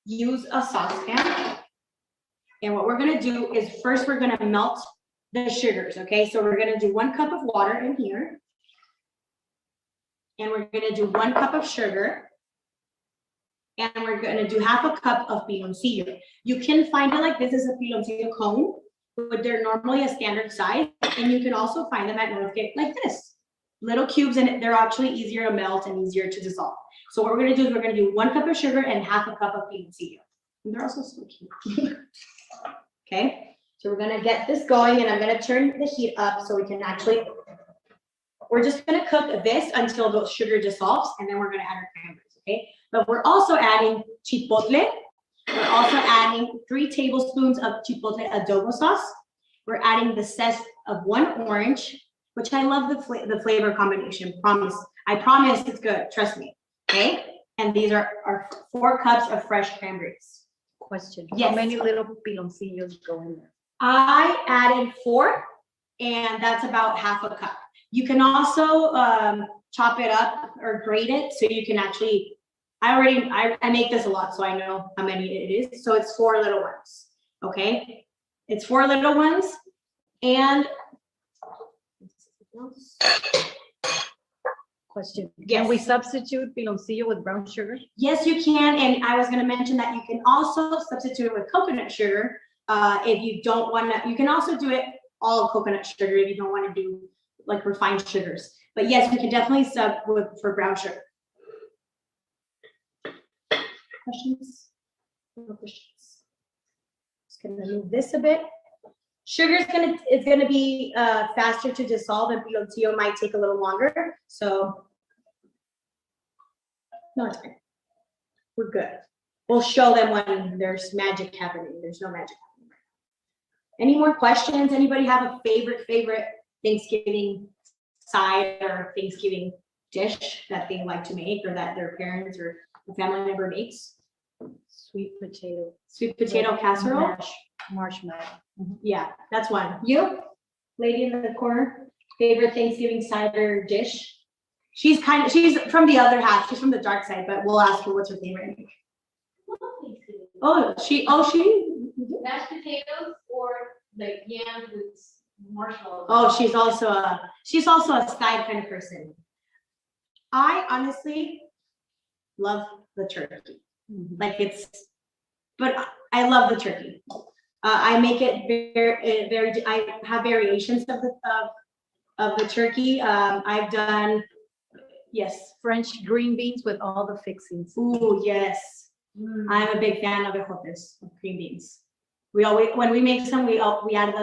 use a saucepan. And what we're gonna do is first we're gonna melt the sugars, okay? So we're gonna do 1 cup of water in here. And we're gonna do 1 cup of sugar. And we're gonna do half a cup of piloncillo. You can find it like this is a piloncillo cone, but they're normally a standard size. And you can also find them at Northgate like this. Little cubes, and they're actually easier to melt and easier to dissolve. So what we're gonna do is we're gonna do 1 cup of sugar and half a cup of piloncillo. And they're also so cute. Okay, so we're gonna get this going, and I'm gonna turn the heat up so we can we're just gonna cook this until the sugar dissolves, and then we're gonna add our cranberries, okay? But we're also adding chipotle, We're also adding 3 tablespoons of chipotle adobo sauce. We're adding the zest of 1 orange, which I love the flavor combination. I promise it's good. Trust me. Okay. And these are our 4 cups of fresh cranberries. Question. Yes. How many little piloncillos go in there? I added 4, and that's about half a cup. You can also chop it up or grate it, so you can actually. I make this a lot, so I know how many it is. So it's 4 little ones. Okay, it's 4 little ones, and Question. Yes. Can we substitute piloncillo with brown sugar? yes, you can. And I was going to mention that you can also substitute it with coconut sugar if you don't want to. You can also do it all coconut sugar if you don't want to do like refined sugars. But yes, you can definitely sub for brown sugar. Questions? No questions. Just gonna move this a bit. Sugar is gonna be faster to dissolve, and piloncillo might take a little longer. So no, it's fine. We're good. We'll show them when there's magic happening. There's no magic happening right now. Any more questions? Anybody have a favorite Thanksgiving side or Thanksgiving dish that they like to make, or that their parents or a family member makes? Sweet potato. Sweet potato casserole? Marshmallow. Yeah, that's one. You, lady in the corner, favorite Thanksgiving side or dish? She's from the other half. She's from the dark side, but we'll ask her what's her favorite. Oh, she Mashed potatoes or like yams with marshmallows. Oh, she's also a side kind of person. I honestly love the turkey. But I love the turkey. I make it very. I have variations of the turkey. I've done, yes. French green beans with all the fixings. Ooh, yes. I'm a big fan of ejotes, of green beans. When we make some, we add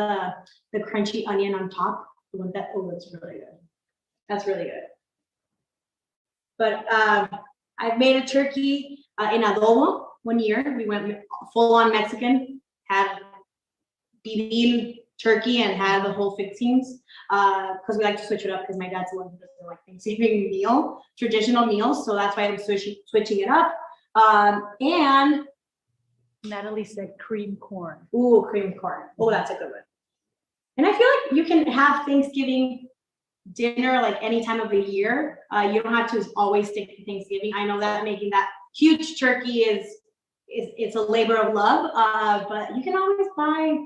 the crunchy onion on top. That's really good. That's really good. But I've made a turkey in adobo one year. We went full on Mexican, had pibil turkey and had the whole fixings because we like to switch it up because my dad's the one who doesn't like Thanksgiving traditional meals. So that's why I'm switching it up. And Natalie said cream corn. Ooh, cream corn. Oh, that's a good one. And I feel like you can have Thanksgiving dinner like any time of the year. You don't have to always stick to Thanksgiving. I know that making that huge turkey it's a labor of love, but you can always buy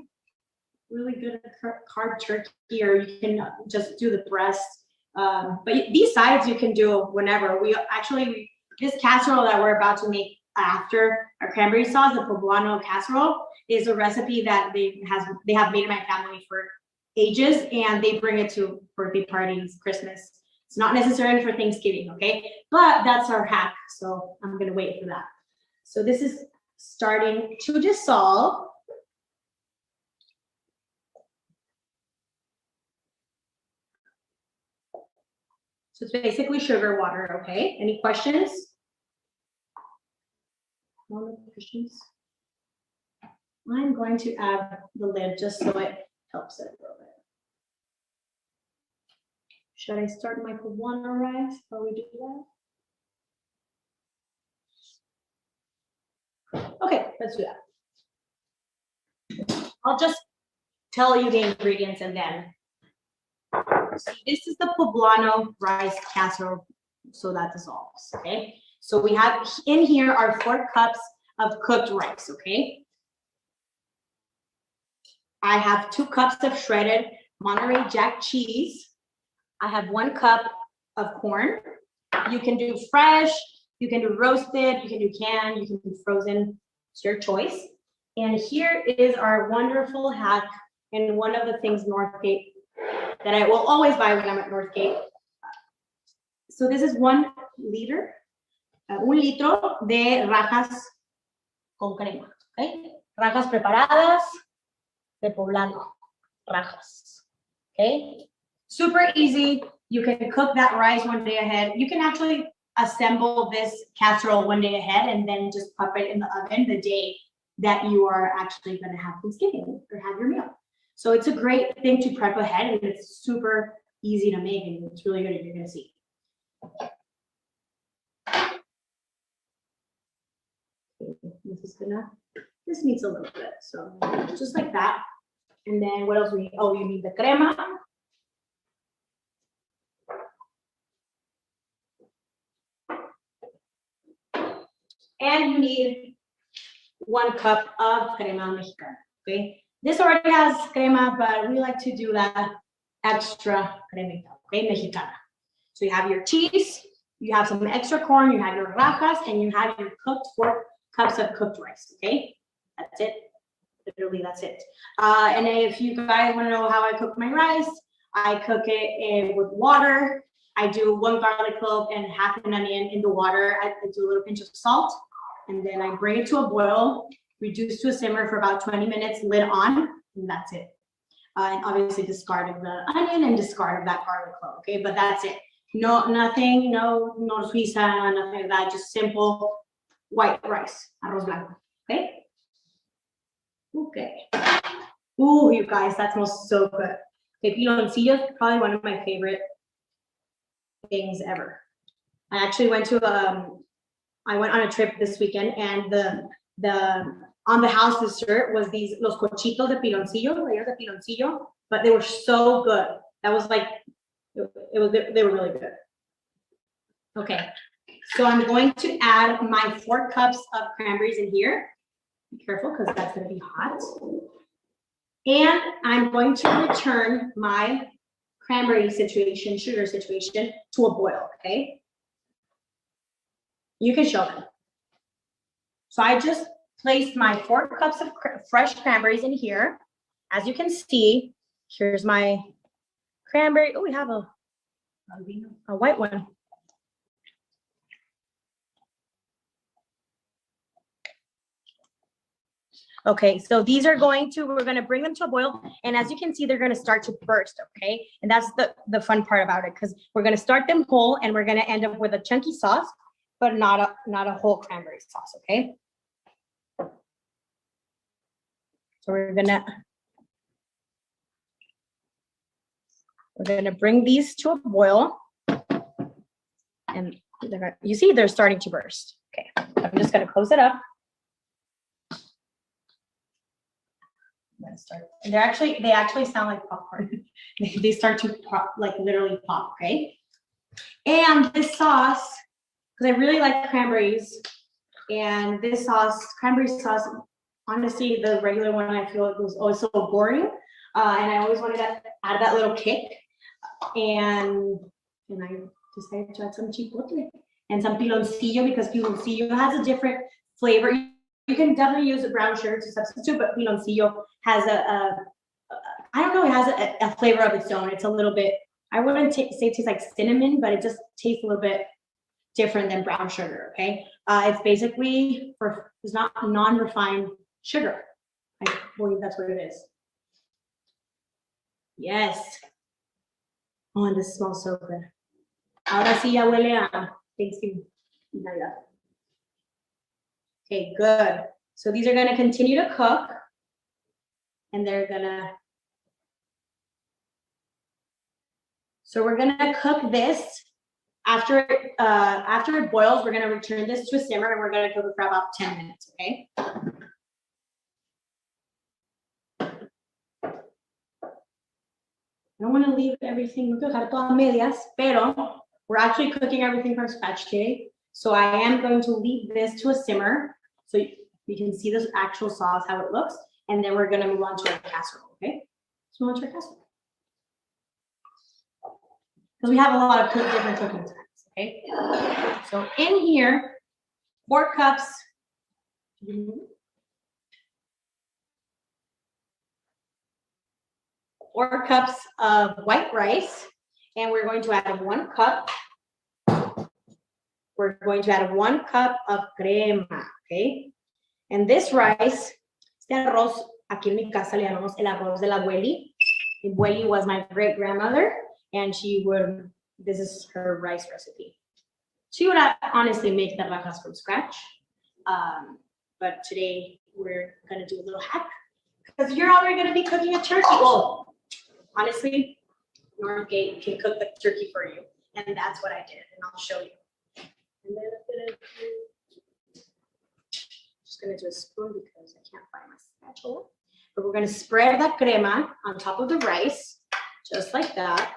really good carb turkey, or you can just do the breast. But these sides you can do whenever. This casserole that we're about to make after our cranberry sauce, the poblano casserole, is a recipe that they have made in my family for ages, and they bring it to birthday parties, Christmas. It's not necessarily for Thanksgiving, okay? But that's our hack, so I'm gonna wait for that. So this is starting to dissolve. So it's basically sugar water, okay? Any questions? No questions? I'm going to add the lid just so it helps it a little bit. Should I start my poblano rice while we do that? Okay, let's do that. I'll just tell you the ingredients and then. So this is the poblano rice casserole, so that dissolves, okay? So we have in here are 4 cups of cooked rice, okay? I have 2 cups of shredded Monterey Jack cheese. I have 1 cup of corn. You can do fresh, you can do roasted, you can do canned, you can do frozen, it's your choice. And here is our wonderful hack, and one of the things Northgate that I will always buy when I'm at Northgate. So this is 1 liter, 1 litro de rajas con crema, okay? Rajas preparadas de poblano, rajas, okay? Super easy. You can cook that rice one day ahead. You can actually assemble this casserole one day ahead and then just pop it in the oven the day that you are actually going to have Thanksgiving or have your meal. So it's a great thing to prep ahead, and it's super easy to make, and it's really good if you're going to see. This needs a little bit, so just like that. And then what else we need? Oh, you need the crema. And you need 1 cup of crema mexicana, okay? This already has crema, but we like to do that extra cremita, okay, mexicana. So you have your cheese, you have some extra corn, you have your rajas, and you have your cooked 4 cups of cooked rice, okay? That's it. Literally, that's it. And if you guys want to know how I cook my rice, I cook it with water. I do 1 garlic clove and half an onion in the water. I do a little pinch of salt, and then I bring it to a boil, reduce to a simmer for about 20 minutes, lid on, and that's it. And obviously discard of the onion and discard of that garlic clove, okay? But that's it. No, nothing, no suiza, nothing like that. Just simple white rice, arroz blanco, okay? Okay. Ooh, you guys, that smells so good. Okay, piloncillo is probably one of my favorite things ever. I actually went to I went on a trip this weekend, and the on the house dessert was these los cochitos de piloncillo, layers of piloncillo, but they were so good. That was like they were really good. Okay, so I'm going to add my 4 cups of cranberries in here. Be careful because that's going to be hot. And I'm going to return my cranberry situation, sugar situation, to a boil, okay? You can show them. So I just placed my 4 cups of fresh cranberries in here. As you can see, here's my cranberry. Oh, we have a white one. Okay, so these are we're going to bring them to a boil. And as you can see, they're going to start to burst, okay? And that's the fun part about it, because we're going to start them whole and we're going to end up with a chunky sauce, but not a whole cranberry sauce, okay? So we're gonna bring these to a boil, and you see they're starting to burst. Okay, I'm just gonna close it up. I'm gonna start. And they actually sound like popcorn. They start to pop, like literally pop. Okay, and this sauce, because I really like cranberries, and this sauce, cranberry sauce. Honestly, the regular one I feel it was always so boring, and I always wanted to add that little kick. And I decided to add some chipotle and some piloncillo, because piloncillo has a different flavor. You can definitely use a brown sugar to substitute, but piloncillo has I don't know, it has a flavor of its own. It's a little bit, I wouldn't say it tastes like cinnamon, but it just tastes a little bit different than brown sugar, okay? It's basically, it's not non-refined sugar. I believe that's what it is. Yes. Oh, and this smells so good. Ahora sí ya huele a Thanksgiving. Okay, good. So these are going to continue to cook, and they're gonna. So we're gonna cook this. After it boils, we're gonna return this to a simmer, and we're gonna cook it for about 10 minutes. Okay. I don't want to leave everything, dejar todas medias, pero we're actually cooking everything from scratch today. So I am going to leave this to a simmer so you can see this actual sauce, how it looks. And then we're going to move on to our casserole, okay? Let's move on to our casserole. Because we have a lot of different cooking times, okay? So in here, 4 cups. 4 cups of white rice, and we're going to add 1 cup. We're going to add 1 cup of crema, okay? And this rice, este arroz, aquí en mi casa le llamamos el arroz de la abueli. The abueli was my great grandmother, and this is her rice recipe. She would honestly make the rajas from scratch, but today we're gonna do a little hack because you're already gonna be cooking a turkey. Well, honestly, Northgate can cook the turkey for you, and that's what I did, and I'll show you. And then I'm gonna just gonna do a spoon because I can't find my spatula. But we're gonna spread that crema on top of the rice, just like that.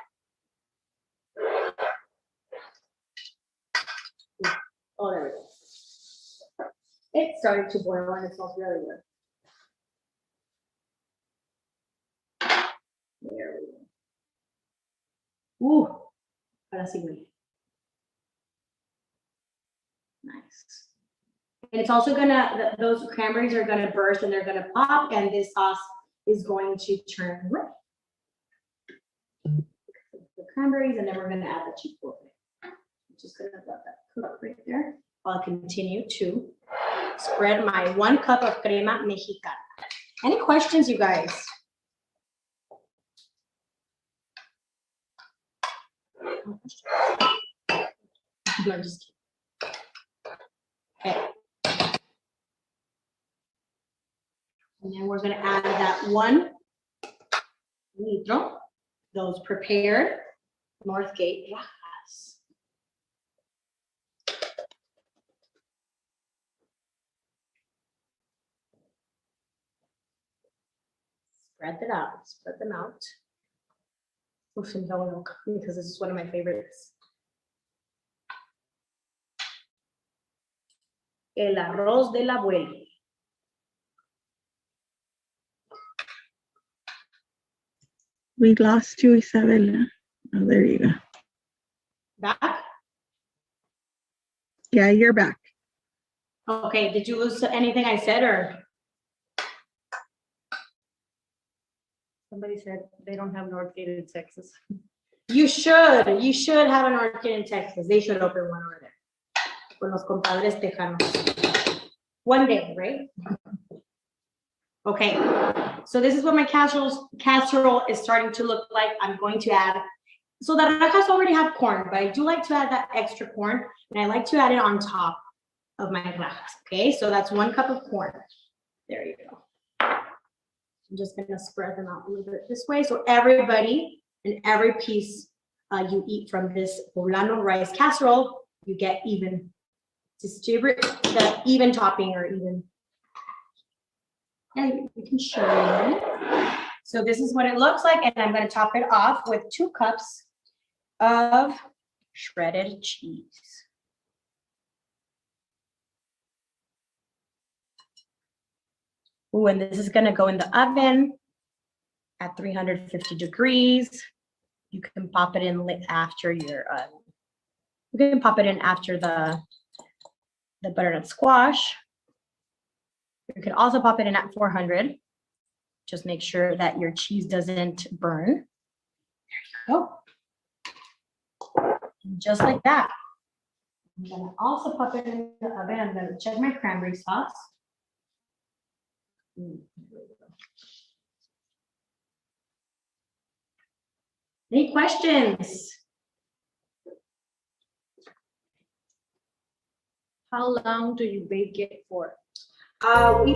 Oh, there we go. It started to boil and it smells really good. There we go. Ooh, ahora sí, güey. Nice. And it's also gonna, those cranberries are gonna burst and they're gonna pop, and this sauce is going to turn red. The cranberries, and then we're gonna add the chipotle. I'm just gonna let that cook right there while I continue to spread my 1 cup of crema mexicana. Any questions, you guys? No, I'm just kidding. Okay. And then we're gonna add that 1 litro, those prepared Northgate rajas. Spread it out, spread them out. Oof, because this is one of my favorites. El arroz de la abuela. We lost you, Isabella. Oh, there you go. Back? Yeah, you're back. Okay, did you lose anything I said, or? Somebody said they don't have Northgate in Texas. You should have an Northgate in Texas. They should open one over there. Con los compadres tejanos. One day, right? Okay, so this is what my casserole is starting to look like. I'm going to add, so the rajas already have corn, but I do like to add that extra corn, and I like to add it on top of my rajas, okay? So that's 1 cup of corn. There you go. I'm just gonna spread them out a little bit this way, so everybody and every piece you eat from this poblano rice casserole, you get even, distribute the even topping or even. And we can show you. So this is what it looks like, and I'm going to top it off with 2 cups of shredded cheese. Ooh, and this is going to go in the oven at 350 degrees. You can pop it in after your. You can pop it in after the butternut squash. You can also pop it in at 400. Just make sure that your cheese doesn't burn. There you go. Just like that. I'm gonna also pop it in the oven. I'm gonna check my cranberry sauce. Any questions? How long do you bake it for? We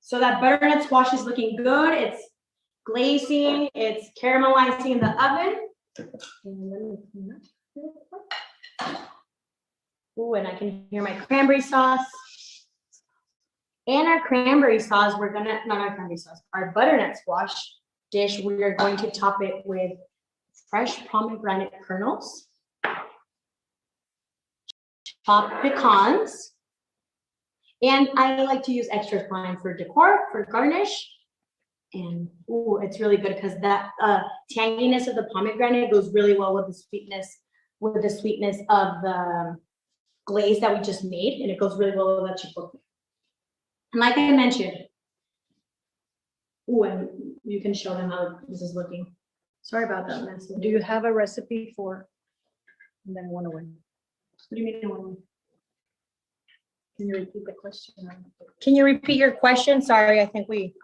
So that butternut squash is looking good. It's glazing, it's caramelizing in the oven. Ooh, and I can hear my cranberry sauce. And our cranberry sauce, we're gonna, not our cranberry sauce, our butternut squash dish, we are going to top it with fresh pomegranate kernels, chopped pecans, and I like to use extra thyme for decor, for garnish. And ooh, it's really good because that tanginess of the pomegranate goes really well with the sweetness of the glaze that we just made, and it goes really well with that chipotle. And like I mentioned, ooh, and you can show them how this is looking. Sorry about that, Nancy. Do you have a recipe for, and then one away? What do you mean? One? Can you repeat the question? Can you repeat your question? Sorry, I think we.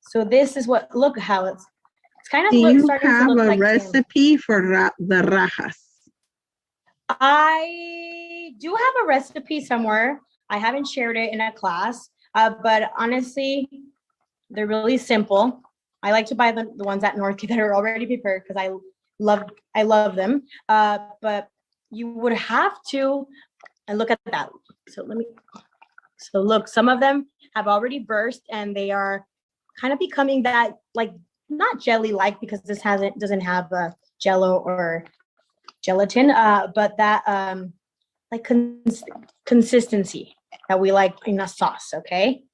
So this is what, look how it's kind of Do you starting to have look a like recipe for the rajas? I do have a recipe somewhere. I haven't shared it in a class, but honestly, they're really simple. I like to buy the ones at Northgate that are already prepared because I love them. But you would have to, and look at that. So look, some of them have already burst and they are kind of becoming that, like, not jelly-like because this doesn't have a jello or gelatin, but that like consistency that we like in a sauce. Okay,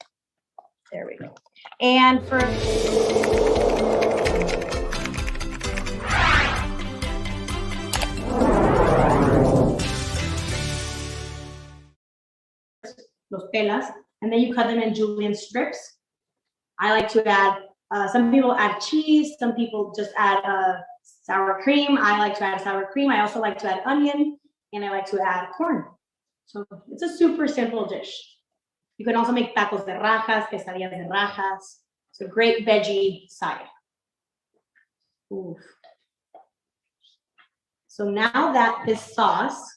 there we go. And for los pelas, and then you cut them in julienne strips. I like to add, some people add cheese, some people just add sour cream. I like to add sour cream. I also like to add onion, and I like to add corn. So it's a super simple dish. You can also make tacos de rajas, quesadillas de rajas. It's a great veggie side. Oof. So now that this sauce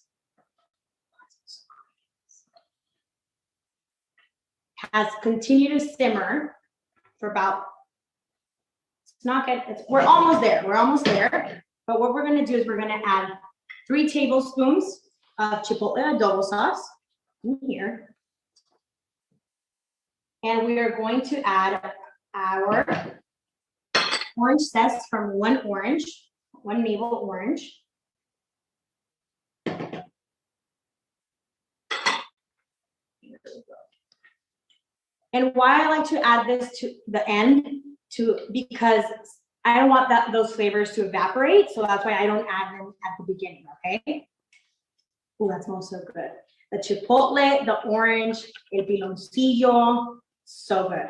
has continued to simmer for about, we're almost there. But what we're gonna do is we're gonna add 3 tablespoons of chipotle adobo sauce in here. And we are going to add our orange zest from one navel orange. And why I like to add this to the end, because I don't want those flavors to evaporate, so that's why I don't add them at the beginning, okay? Oh, that smells so good. The chipotle, the orange, el piloncillo, so good.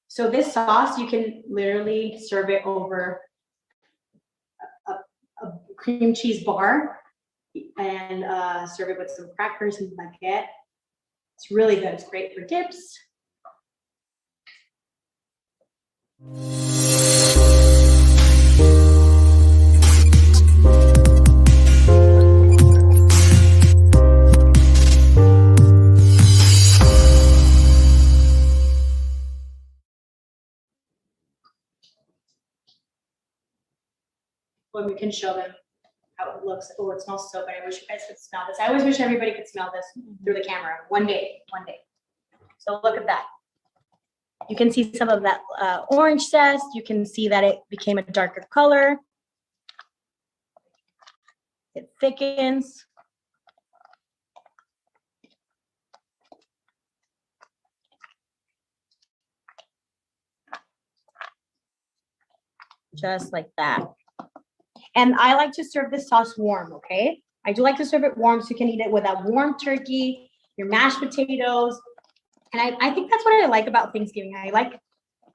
So this sauce, you can literally serve it over a cream cheese bar and serve it with some crackers and baguette. It's really good. It's great for dips. Well, we can show them how it looks. Oh, it smells so good. I wish you guys could smell this. I always wish everybody could smell this through the camera. One day. So look at that. You can see some of that orange zest. You can see that it became a darker color. It thickens. Just like that. And I like to serve this sauce warm, okay? I do like to serve it warm so you can eat it with that warm turkey, your mashed potatoes. And I think that's what I like about Thanksgiving. I like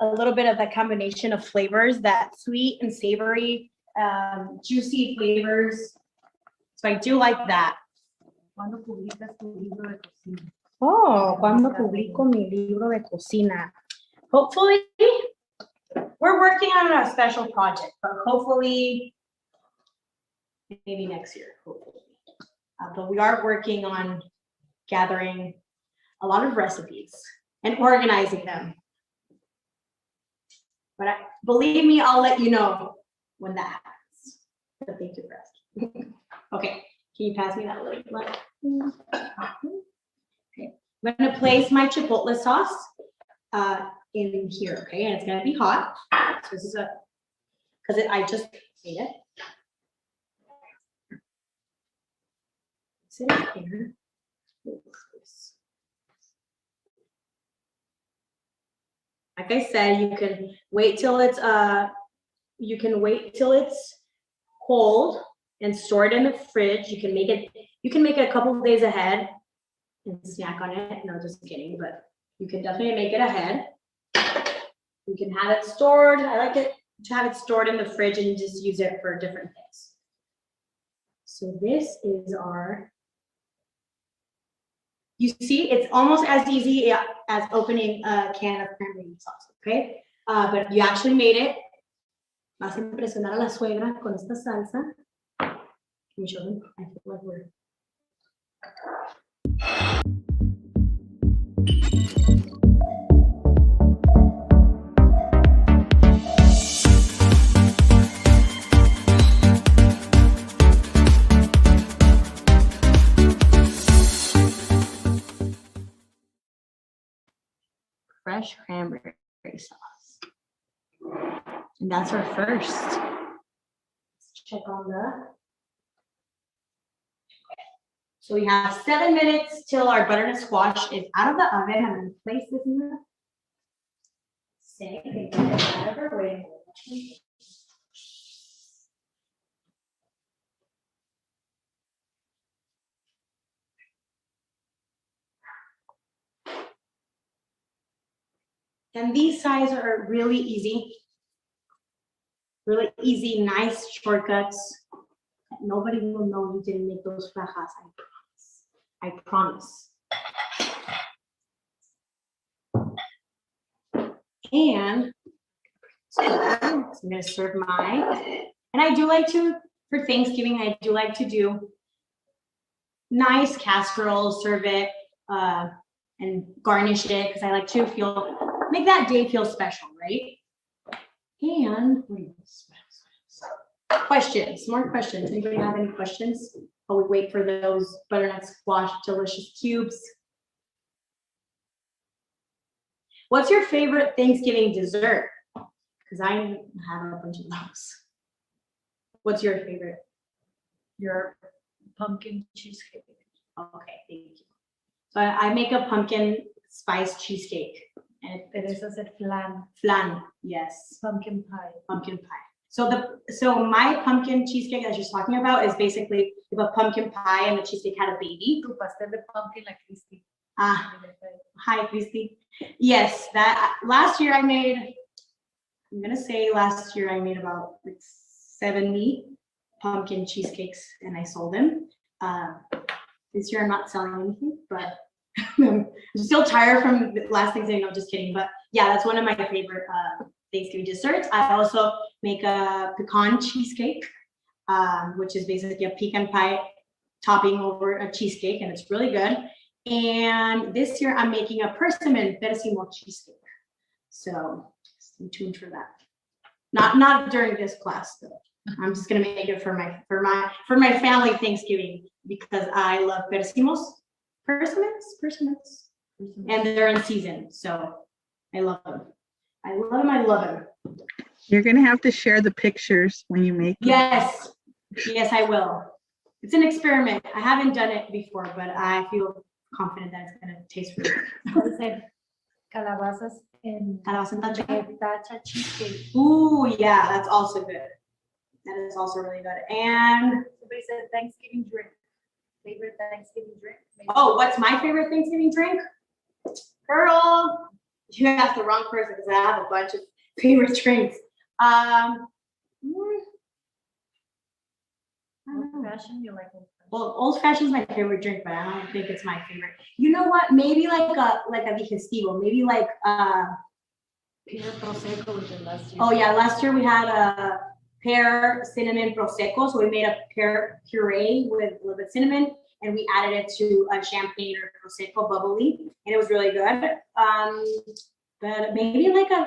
a little bit of that combination of flavors, that sweet and savory, juicy flavors. So I do like that. ¿Cuándo publicas tu libro de cocina? Oh, cuando publico mi libro de cocina. Hopefully, we're working on a special project, but hopefully, maybe next year, hopefully. But we are working on gathering a lot of recipes and organizing them. But believe me, I'll let you know when that happens. But thank you for asking. Okay, can you pass me that little blunt? Okay, I'm gonna place my chipotle sauce in here, okay, and it's gonna be hot. So this is I just made it. Sit in here. Like I said, you can wait till it's cold and store it in the fridge. You can make it a couple of days ahead. and snack on it. No, just kidding, but you can definitely make it ahead. You can have it stored. I like it to have it stored in the fridge and just use it for different things. So this is our, you see, it's almost as easy as opening a can of cranberry sauce, okay? But you actually made it. Vas a impresionar a la suegra con esta salsa. Can you show them? I feel like we're... Fresh cranberry sauce. And that's our first. Let's check on the. So we have 7 minutes till our butternut squash is out of the oven. I'm going to place this in the sink and get it out of our way. And these sides are really easy, nice shortcuts. Nobody will know you didn't make those fajas, I promise. And so I'm gonna serve mine. And I do like to, for Thanksgiving, I do like to do nice casserole, serve it, and garnish it, because I like to make that day feel special, right? And questions, more questions. Anybody have any questions while we wait for those butternut squash delicious cubes? What's your favorite Thanksgiving dessert? Because I have a bunch of those. What's your favorite? Your pumpkin cheesecake. Okay, thank you. So I make a pumpkin spice cheesecake. And Teresa said flan. Flan, yes. Pumpkin pie. Pumpkin pie. So my pumpkin cheesecake that she's talking about is basically if a pumpkin pie and the cheesecake had a baby. Tu pastel de pumpkin like Christy. Hi, Christy. Yes, that last year I made, I'm gonna say last year I made about like 70 pumpkin cheesecakes and I sold them. This year I'm not selling anything, but I'm still tired from the last Thanksgiving. No, just kidding. But yeah, that's one of my favorite Thanksgiving desserts. I also make a pecan cheesecake, which is basically a pecan pie topping over a cheesecake, and it's really good. And this year I'm making a persimmon persimmon cheesecake. So stay tuned for that. Not during this class though. I'm just gonna make it for my family Thanksgiving because I love persimmons, and they're in season. So I love them. I love them. You're going to have to share the pictures when you make it. Yes, I will. It's an experiment. I haven't done it before, but I feel confident that it's going to taste really good. I said calabazas and tacha cheesecake. Ooh, yeah, that's also good. That is also really good. And somebody said Thanksgiving drink. Favorite Thanksgiving drink? Maybe. Oh, what's my favorite Thanksgiving drink? Girl, you asked the wrong person because I have a bunch of favorite drinks. Old fashioned, you like old fashioned? Well, old fashioned is my favorite drink, but I don't think it's my favorite. You know what? Maybe like a digestivo. Maybe like pear prosecco was the last year. Oh yeah, last year we had a pear cinnamon prosecco. So we made a pear puree with a little bit of cinnamon, and we added it to a champagne or prosecco bubbly, and it was really good. But maybe like I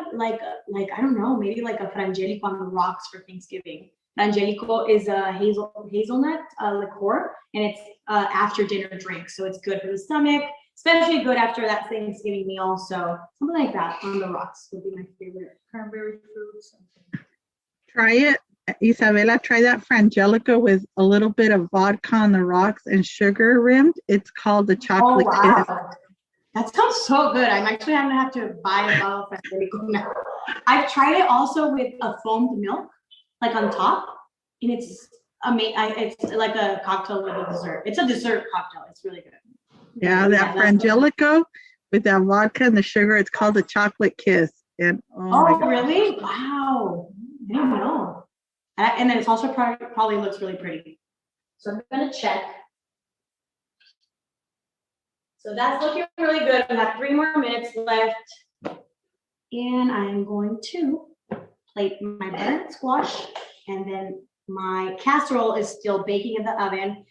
don't know, maybe like a frangelico on the rocks for Thanksgiving. Frangelico is a hazelnut liqueur, and it's after dinner drink, so it's good for the stomach, especially good after that Thanksgiving meal. So something like that on the rocks would be my favorite. Cranberry fruit, something. Try it, Isabella. Try that frangelico with a little bit of vodka on the rocks and sugar rimmed. It's called the chocolate kiss. That sounds so good. I'm actually gonna have to buy a bottle of frangelico now. I've tried it also with a foamed milk, like on top, and it's amazing. It's like a cocktail with a dessert. It's a dessert cocktail. It's really good. Yeah, that frangelico with that vodka and the sugar. It's called the chocolate kiss. And oh my Oh, God. really? Wow. I didn't know. And then it's also probably looks really pretty. So I'm gonna check. So that's looking really good. I have 3 more minutes left. And I'm going to plate my butternut squash, and then my casserole is still baking in the oven,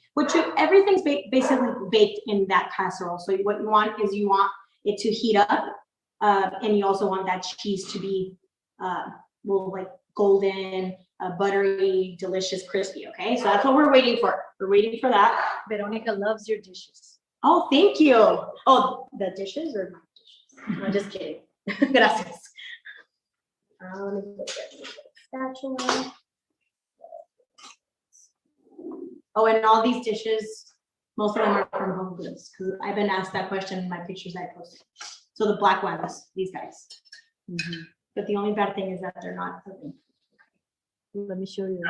everything's basically baked in that casserole. So what you want is you want it to heat up, and you also want that cheese to be like golden, buttery, delicious, crispy. Okay, so that's what we're waiting for. We're waiting for that. Veronica loves your dishes. Oh, thank you. Oh, the dishes or my dishes? I'm just kidding. Gracias. Let me look at the spatula. Oh, and all these dishes, most of them are from Home Goods, because I've been asked that question in my pictures I posted. So the black ones, these guys. But the only bad thing is that they're not oven. Let me show you.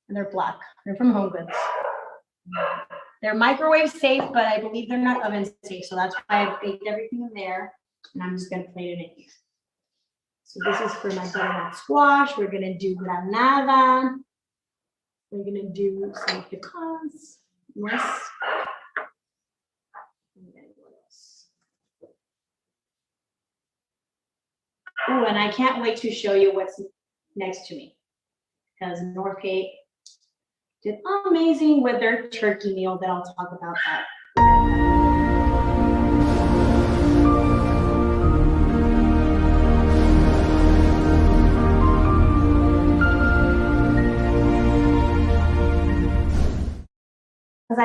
And they're black. They're from Home Goods. They're microwave safe, but I believe they're not oven safe. So that's why I baked everything in there. And I'm just going to plate it in here. So this is for my butternut squash. We're going to do granada. We're going to do some pecans. Yes. Oh, and I can't wait to show you what's next to me, because Northgate did amazing with their turkey meal that I'll talk about that. Because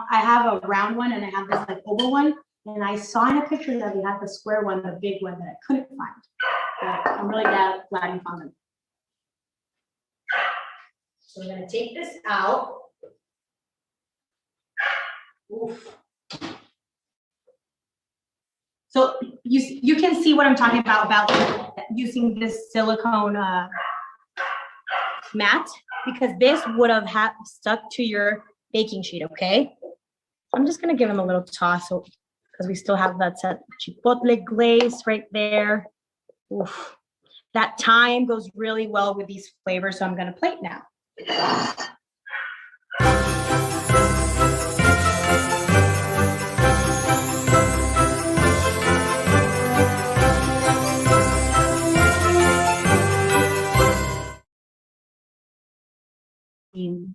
I have a round one and I have this like oval one, and I saw in a picture that we had the square one, the big one that I couldn't find. But I'm really glad you found them. So we're gonna take this out. Oof. So you can see what I'm talking about using this silicone mat, because this would have stuck to your baking sheet. Okay, I'm just gonna give them a little toss, because we still have that chipotle glaze right there. Oof. That thyme goes really well with these flavors, so I'm gonna plate now.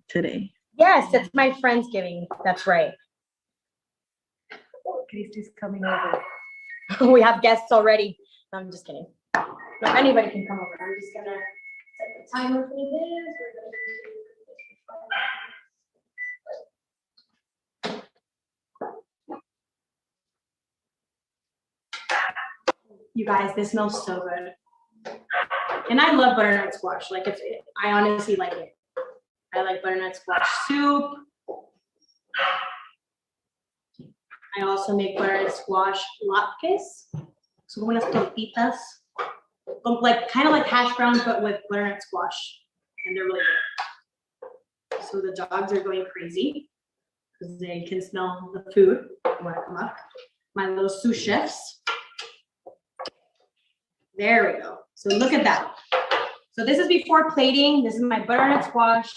Today. Yes, it's my Friendsgiving. That's right. Christy's coming over. We have guests already. No, I'm just kidding. No, anybody can come over. I'm just gonna set the timer for this. You guys, this smells so good. And I love butternut squash. Like I honestly like it. I like butternut squash soup. I also make butternut squash latkes. So unas tortitas, like kind of like hash browns, but with butternut squash, and they're really good. So the dogs are going crazy because they can smell the food when I come up. My little sous chefs. There we go. So look at that. So this is before plating. This is my butternut squash,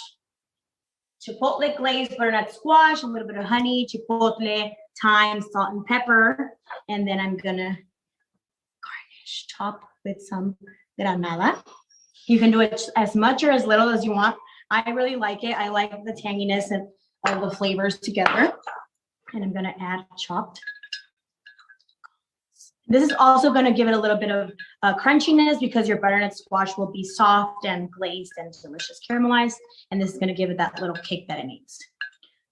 chipotle glazed butternut squash, a little bit of honey, chipotle, thyme, salt, and pepper. And then I'm gonna garnish, top with some granada. You can do it as much or as little as you want. I really like it. I like the tanginess and all the flavors together. And I'm gonna add chopped. This is also going to give it a little bit of crunchiness, because your butternut squash will be soft and glazed and delicious caramelized. And this is going to give it that little kick that it needs.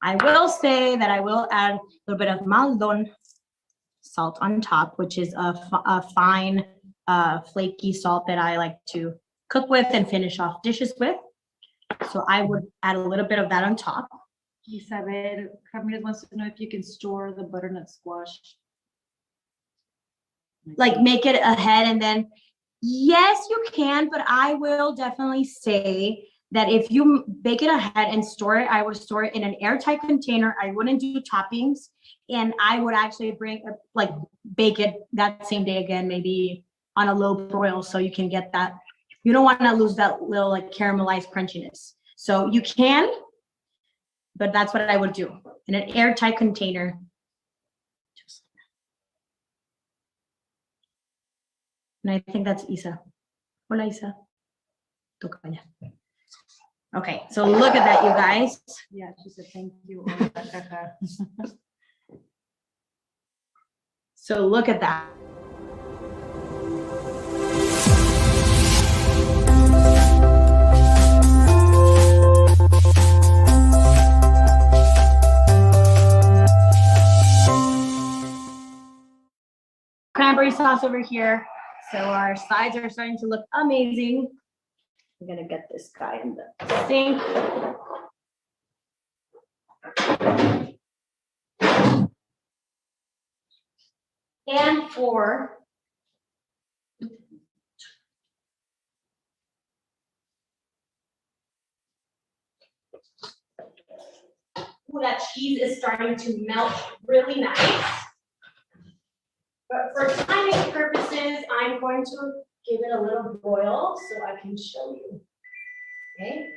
I will say that I will add a little bit of maldon salt on top, which is a fine, flaky salt that I like to cook with and finish off dishes with. So I would add a little bit of that on top. Isabel Ramirez wants to know if you can store the butternut squash. Like make it ahead, and then yes, you can, but I will definitely say that if you bake it ahead and store it, I would store it in an airtight container. I wouldn't do toppings, and I would actually bake it that same day again, maybe on a low broil, so you can get that. You don't want to lose that little like caramelized crunchiness. So you can, but that's what I would do in an airtight container. And I think that's Isa. Hola, Isa. Tocaya. Okay, so look at that, you guys. Yeah, she said thank you. So look at that. Cranberry sauce over here. So our sides are starting to look amazing. I'm gonna get this guy in the sink. And for that cheese is starting to melt really nice. But for timing purposes, I'm going to give it a little boil so I can show you. Okay.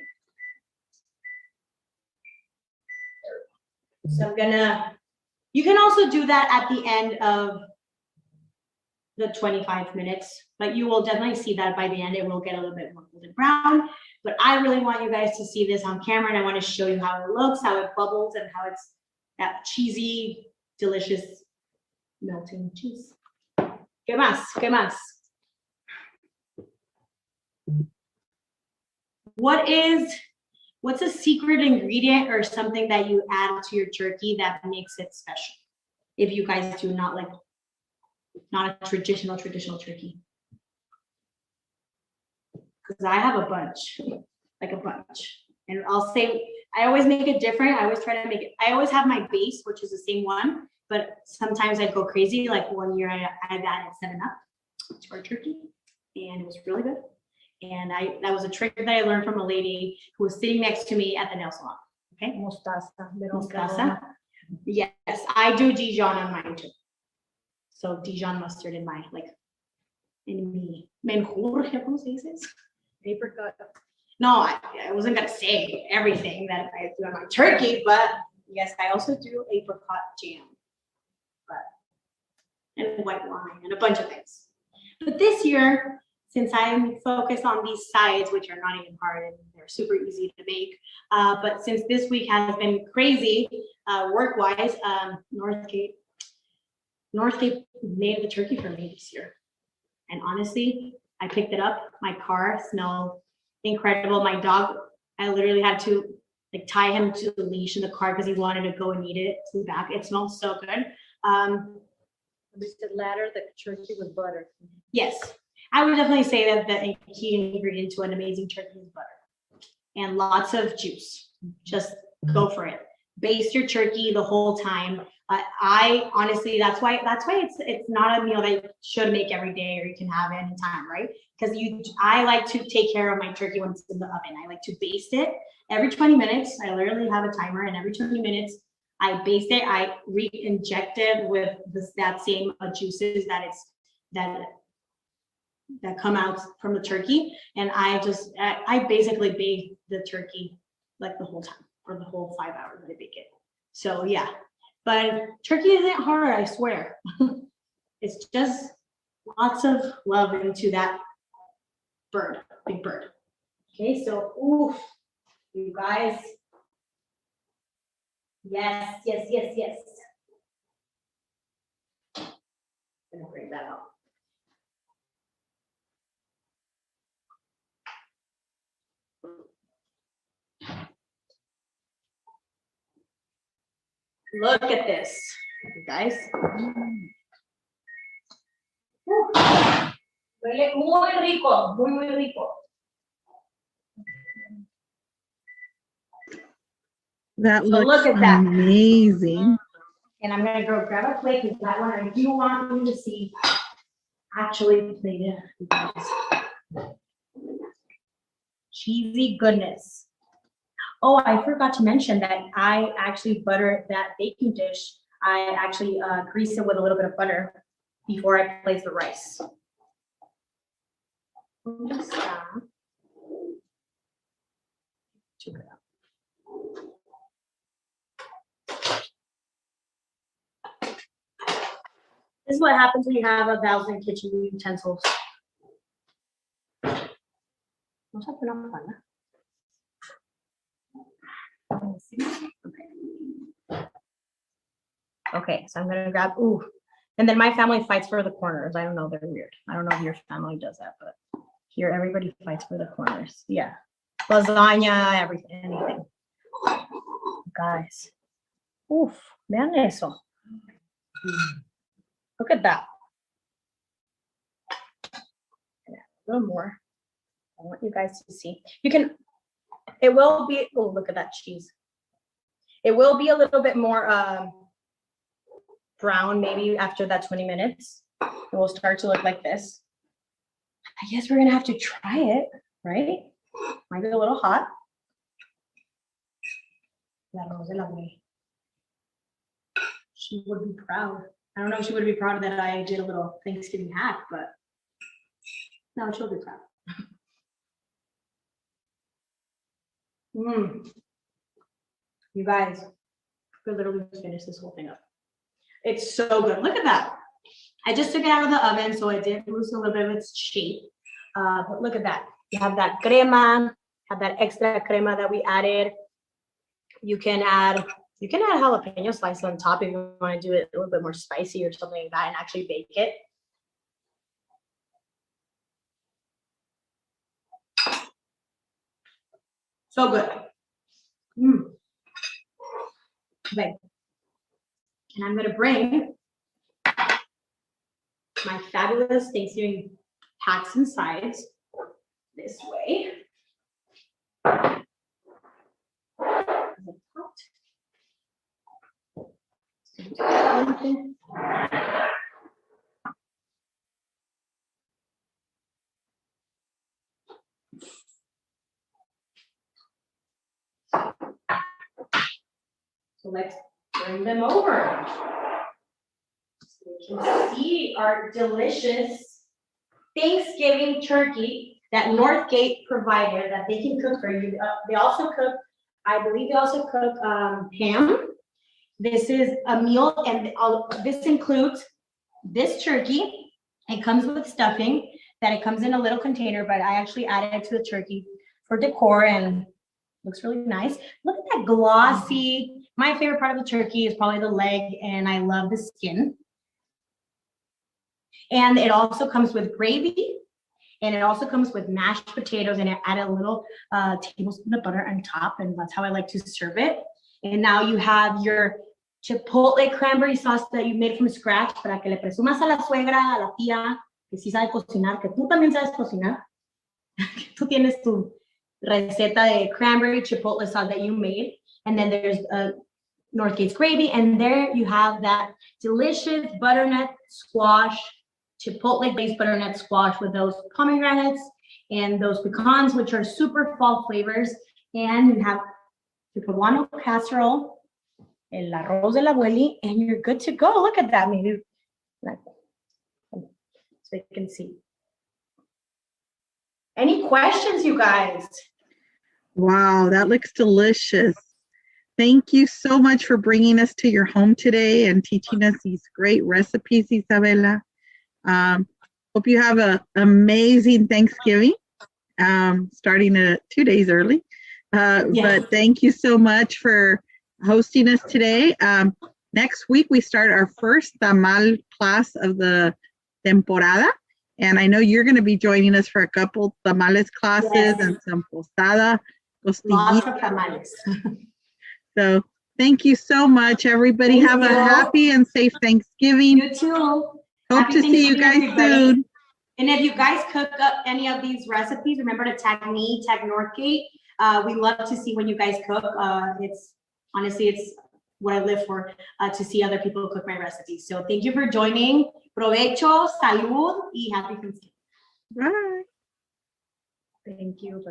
So I'm gonna, you can also do that at the end of the 25 minutes, but you will definitely see that by the end, it will get a little bit more golden brown. But I really want you guys to see this on camera, and I want to show you how it looks, how it bubbles, and how it's that cheesy, delicious melting cheese. ¿Qué más? ¿Qué más? What's a secret ingredient or something that you add to your turkey that makes it special? If you guys do not like, not a traditional turkey. Because I have a bunch, like a bunch. And I'll say, I always make it different. I always try to make it, I always have my base, which is the same one, but sometimes I go crazy. Like one year I've added 7-Up to our turkey, and it was really good. And that was a trick that I learned from a lady who was sitting next to me at the nail salon. Okay. Mostaza. Yes, I do Dijon on mine too. So Dijon mustard in my, like, in mi menjurje, ¿cómo se dice? Apricot. No, I wasn't gonna say everything that I do on my turkey, but yes, I also do apricot jam, and white wine and a bunch of things. But this year, since I'm focused on these sides, which are not even hard and they're super easy to make, but since this week has been crazy work-wise, Northgate made the turkey for me this year. And honestly, I picked it up. My car smelled incredible. My dog, I literally had to like tie him to the leash in the car because he wanted to go and eat it to the back. It smells so good. We said ladder the turkey with butter. Yes, I would definitely say that the key ingredient to an amazing turkey is butter and lots of juice. Just go for it. Baste your turkey the whole time. I honestly, that's why it's not a meal that you should make every day or you can have anytime, right? Because I like to take care of my turkey when it's in the oven. I like to baste it every 20 minutes. I literally have a timer, and every 20 minutes I baste it. I re-inject it with that same juices that come out from the turkey, and I basically bake the turkey like the whole time for the whole 5 hours that I bake it. So yeah. But turkey isn't hard, I swear. It's just lots of love into that bird, big bird. Okay, so oof, you guys. Yes. I'm gonna bring that out. Look at this, you guys. Huele muy rico, muy rico. That So looks look at that. amazing. And I'm gonna go grab a plate because that one I do want you to see actually plated. cheesy goodness. Oh, I forgot to mention that I actually butter that baking dish. I actually grease it with a little bit of butter before I place the rice. This is what happens when you have 1,000 kitchen utensils. Okay, so I'm gonna grab, ooh. And then my family fights for the corners. I don't know, they're weird. I don't know if your family does that, but here everybody fights for the corners. Yeah, lasagna, everything, anything. Guys, oof, vean eso. Look at that. A little more. I want you guys to see. You can, it will be, oh, look at that cheese. It will be a little bit more brown maybe after that 20 minutes. It will start to look like this. I guess we're gonna have to try it, right? Might be a little hot. She would be proud. I don't know if she would be proud that I did a little Thanksgiving hack, but no, she'll be proud. You guys, we literally just finished this whole thing up. It's so good. Look at that. I just took it out of the oven, so it did lose a little bit of its shape. But look at that. You have that crema, have that extra crema that we added. You can add jalapeno slices on top if you want to do it a little bit more spicy or something like that and actually bake it. So good. Okay. And I'm gonna bring my fabulous Thanksgiving hats and sides this way. So let's bring them over. So you can see our delicious Thanksgiving turkey that Northgate provided that they can cook for you. They also cook, I believe they also cook ham. This is a meal, and this includes this turkey. It comes with stuffing that it comes in a little container, but I actually added it to the turkey for decor and looks really nice. Look at that glossy. My favorite part of the turkey is probably the leg, and I love the skin. And it also comes with gravy, and it also comes with mashed potatoes, and I added a little tablespoon of butter on top, and that's how I like to serve it. And now you have your chipotle cranberry sauce that you made from scratch para que le presumas a la suegra, a la tía, que sí sabe cocinar, que tú también sabes cocinar. Tú tienes tu receta de cranberry chipotle sauce that you made. And then there's Northgate's gravy, and there you have that delicious butternut squash, chipotle glazed butternut squash with those pomegranates and those pecans, which are super fall flavors. And you have your peruano casserole, el arroz de la abueli, and you're good to go. Look at that, maybe so you can see. Any questions, you guys? Wow, that looks delicious. Thank you so much for bringing us to your home today and teaching us these great recipes, Isabela. Hope you have an amazing Thanksgiving, starting 2 days early. But thank you so much for hosting us today. Next week, we start our first tamal class of the temporada. And I know you're going to be joining us for a couple tamales classes and some posada. Lots of tamales. So thank you so much, everybody. Have a happy and safe Thanksgiving. You too. Hope to see you guys soon. And if you guys cook up any of these recipes, remember to tag me, tag Northgate. We love to see when you guys cook. It's honestly, it's what I live for, to see other people cook my recipes. So thank you for joining. Provecho, salud, y happy Thanksgiving. Bye. Thank you.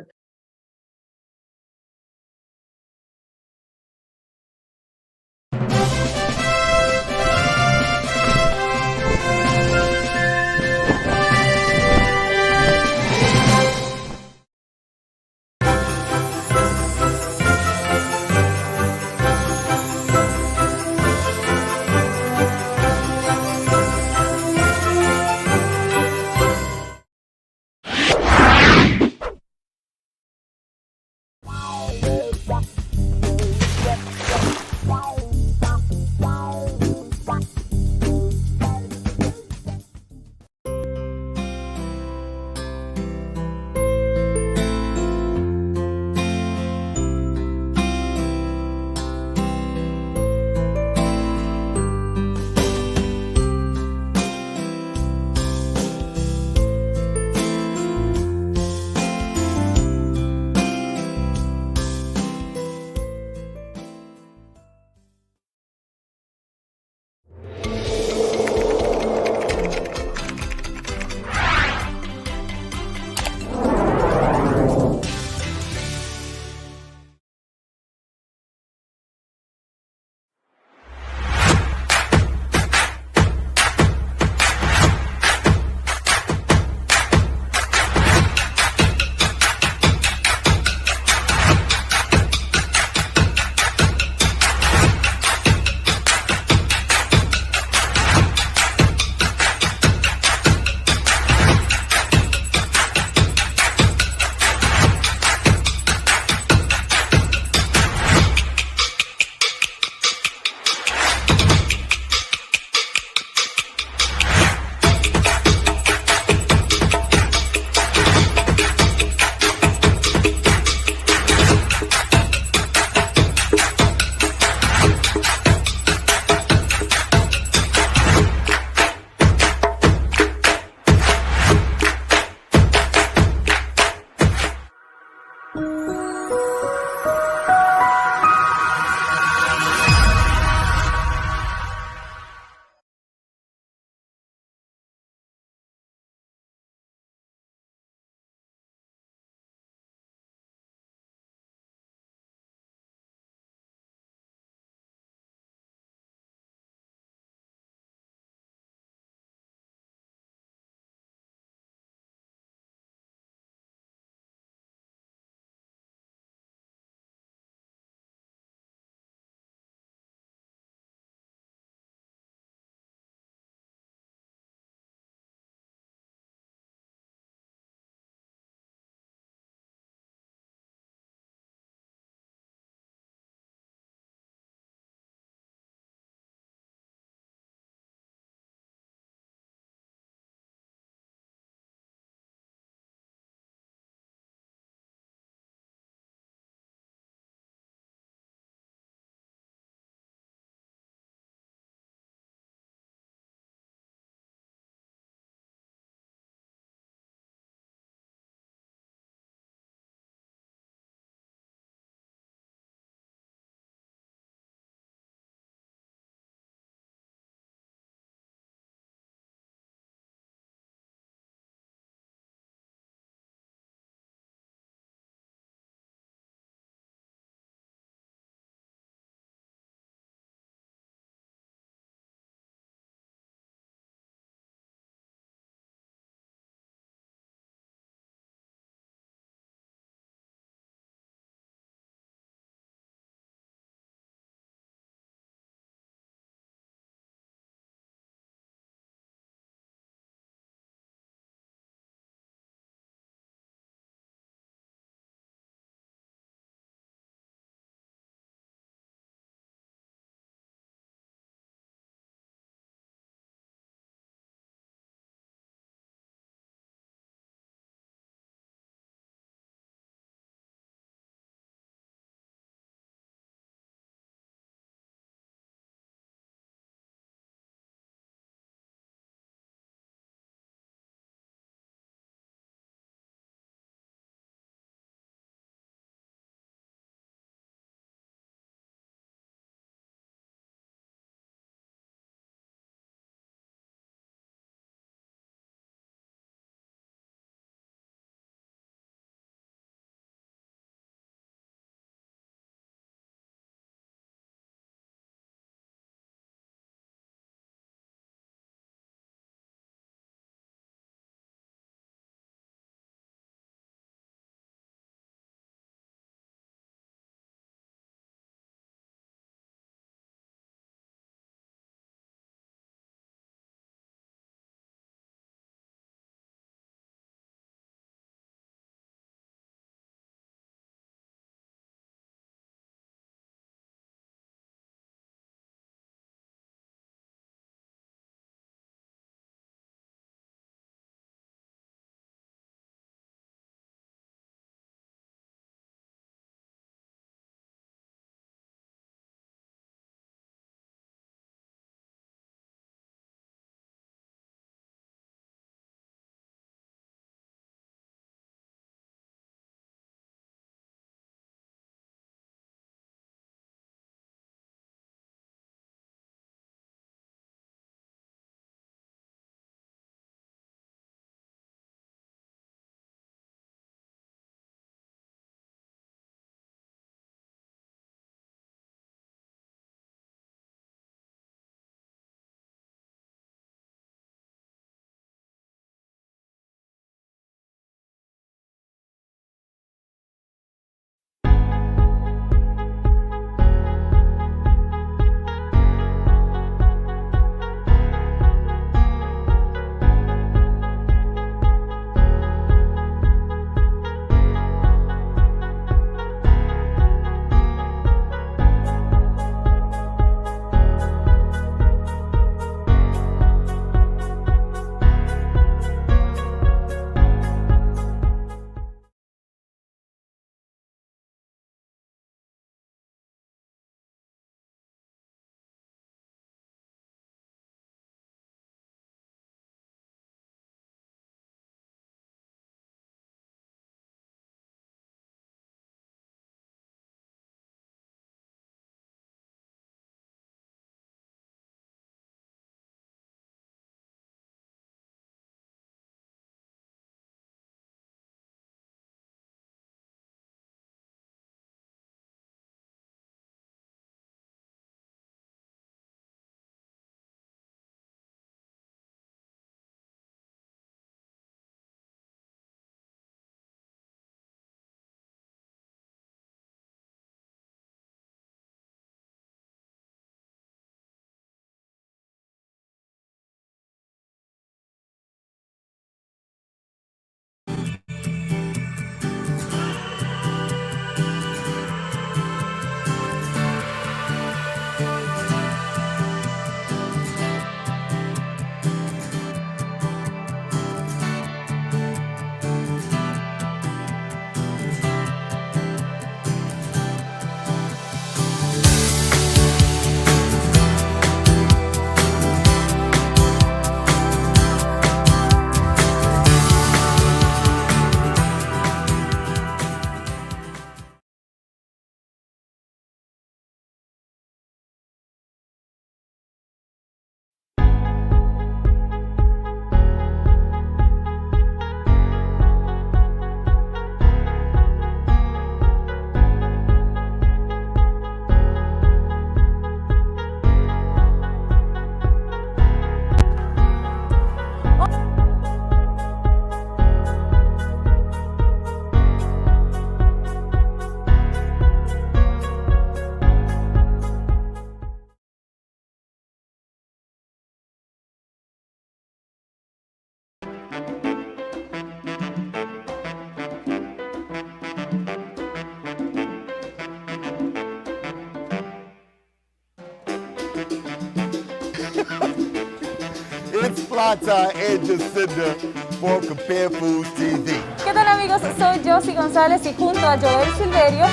Devonta and Jacinda for Compare Foods TV. ¿Qué tal amigos? Soy Josie González y junto a Joel Silverio.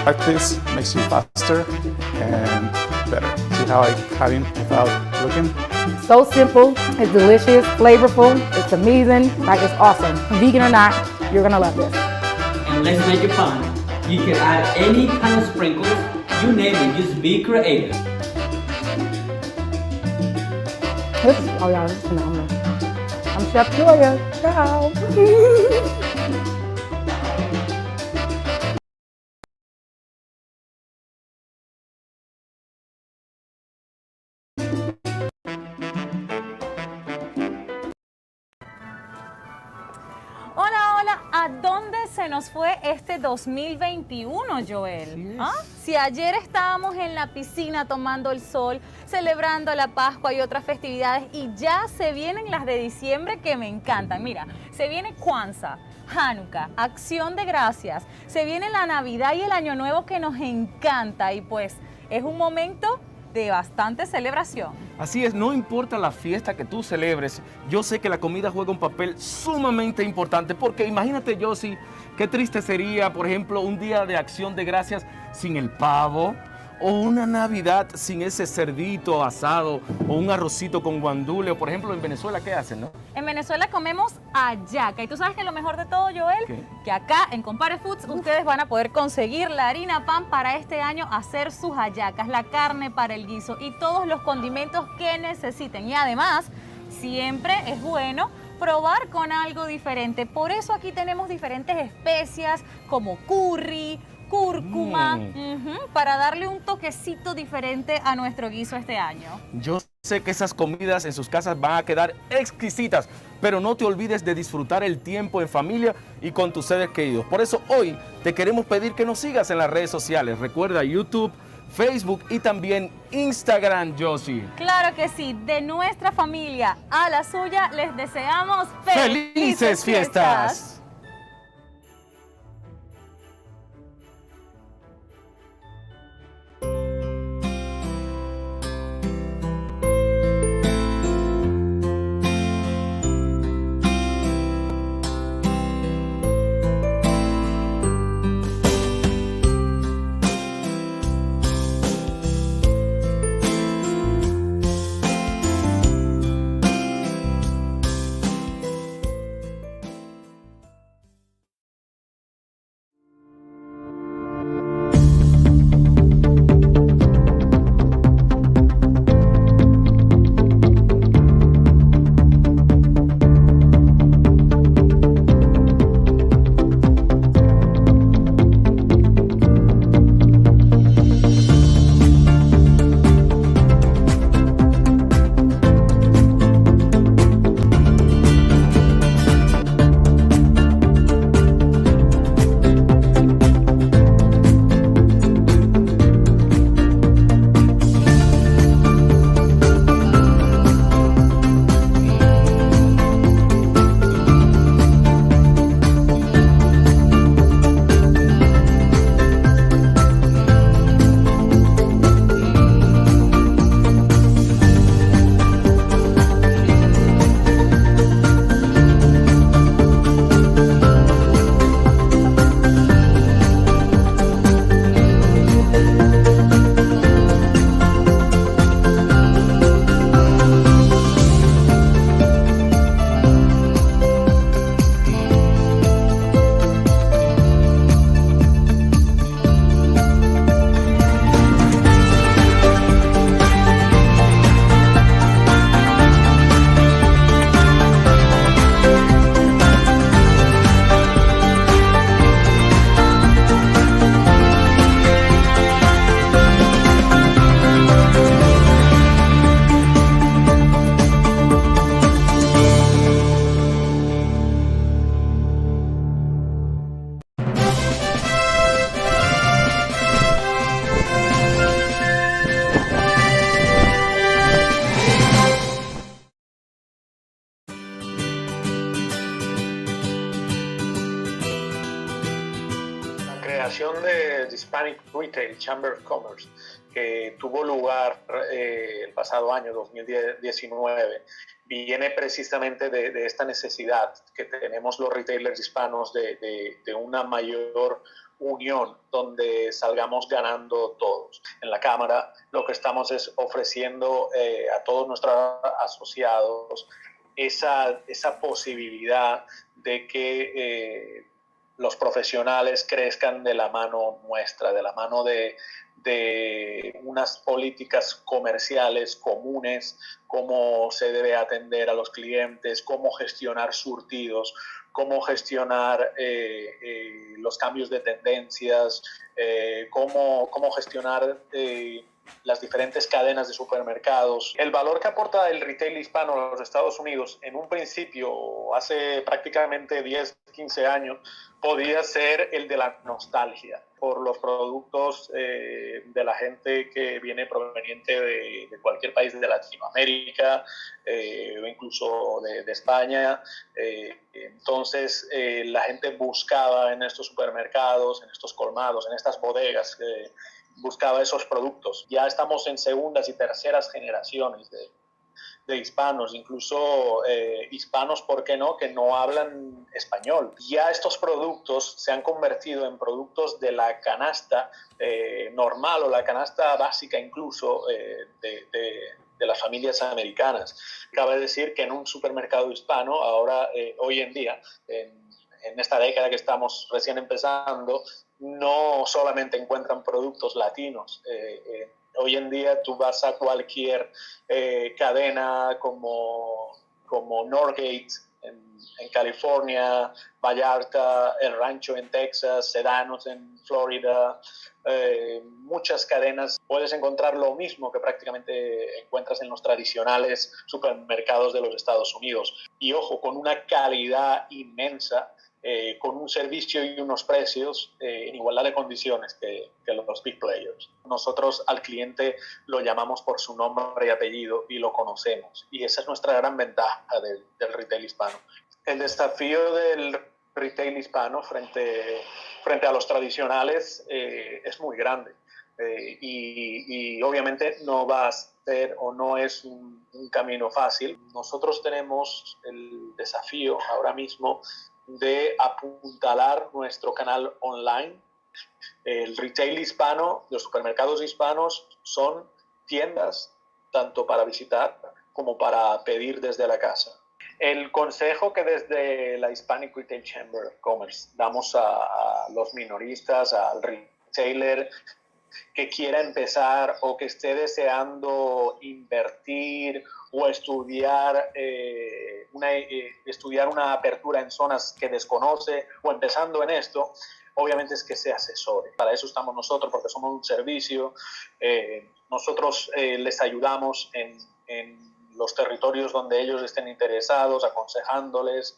Practice makes you faster and better. See how I cut in without looking? So simple, it's delicious, flavorful, it's amazing, like it's awesome. Vegan or not, you're gonna love this. And let's make it fun. You can add any kind of sprinkles, you name it, just be creative. Oh yeah, this is phenomenal. I'm Chef Julia. Ciao. Hola, hola, ¿a dónde se nos fue este 2021, Joel? ¿Ah? Si ayer estábamos en la piscina tomando el sol, celebrando la Pascua y otras festividades, y ya se vienen las de diciembre que me encantan. Mira, se viene Kwanzaa, Hanukkah, Acción de Gracias, se viene la Navidad y el Año Nuevo que nos encanta, y pues es un momento de bastante celebración. Así es, no importa la fiesta que tú celebres, yo sé que la comida juega un papel sumamente importante, porque imagínate, Josie, qué triste sería, por ejemplo, un día de Acción de Gracias sin el pavo, o una Navidad sin ese cerdito asado, o un arrocito con guandule, o por ejemplo en Venezuela, ¿qué hacen, no? En Venezuela comemos hallaca, y tú sabes que lo mejor de todo, Joel, ¿qué? Que acá en Compare Foods ustedes van a poder conseguir la harina pan para este año, hacer sus hallacas, la carne para el guiso y todos los condimentos que necesiten. Y además, siempre es bueno probar con algo diferente. Por eso aquí tenemos diferentes especias como curry, cúrcuma, para darle un toquecito diferente a nuestro guiso este año. Yo sé que esas comidas en sus casas van a quedar exquisitas, pero no te olvides de disfrutar el tiempo en familia y con tus seres queridos. Por eso hoy te queremos pedir que nos sigas en las redes sociales. Recuerda YouTube, Facebook y también Instagram, Josie. Claro que sí, de nuestra familia a la suya les deseamos ¡Felices fiestas! creación de Hispanic Retail Chamber of Commerce que tuvo lugar el pasado año 2019 viene precisamente de esta necesidad que tenemos los retailers hispanos de una mayor unión donde salgamos ganando todos. En la Cámara lo que estamos es ofreciendo a todos nuestros asociados esa posibilidad de que los profesionales crezcan de la mano nuestra, de la mano de unas políticas comerciales comunes, cómo se debe atender a los clientes, cómo gestionar surtidos, cómo gestionar los cambios de tendencias, cómo gestionar las diferentes cadenas de supermercados. El valor que aporta el retail hispano a los Estados Unidos, en un principio, hace prácticamente 10, 15 años, podía ser el de la nostalgia por los productos de la gente que viene proveniente de cualquier país de Latinoamérica o incluso de España. Entonces la gente buscaba en estos supermercados, en estos colmados, en estas bodegas, buscaba esos productos. Ya estamos en segundas y terceras generaciones de hispanos, incluso hispanos, ¿por qué no?, que no hablan español. Ya estos productos se han convertido en productos de la canasta normal o la canasta básica incluso de las familias americanas. Cabe decir que en un supermercado hispano, ahora, hoy en día, en esta década que estamos recién empezando, no solamente encuentran productos latinos. Hoy en día tú vas a cualquier cadena como Norgate en California, Vallarta, El Rancho en Texas, Sedanos en Florida, muchas cadenas. Puedes encontrar lo mismo que prácticamente encuentras en los tradicionales supermercados de los Estados Unidos. Y ojo, con una calidad inmensa, con un servicio y unos precios en igualdad de condiciones que los big players. Nosotros al cliente lo llamamos por su nombre y apellido y lo conocemos. Y esa es nuestra gran ventaja del retail hispano. El desafío del retail hispano frente a los tradicionales es muy grande. Y obviamente no va a ser o no es un camino fácil. Nosotros tenemos el desafío ahora mismo de apuntalar nuestro canal online. El retail hispano, los supermercados hispanos son tiendas tanto para visitar como para pedir desde la casa. El consejo que desde la Hispanic Retail Chamber of Commerce damos a los minoristas, al retailer que quiera empezar o que esté deseando invertir o estudiar una apertura en zonas que desconoce o empezando en esto, obviamente es que se asesore. Para eso estamos nosotros, porque somos un servicio. Nosotros les ayudamos en los territorios donde ellos estén interesados, aconsejándoles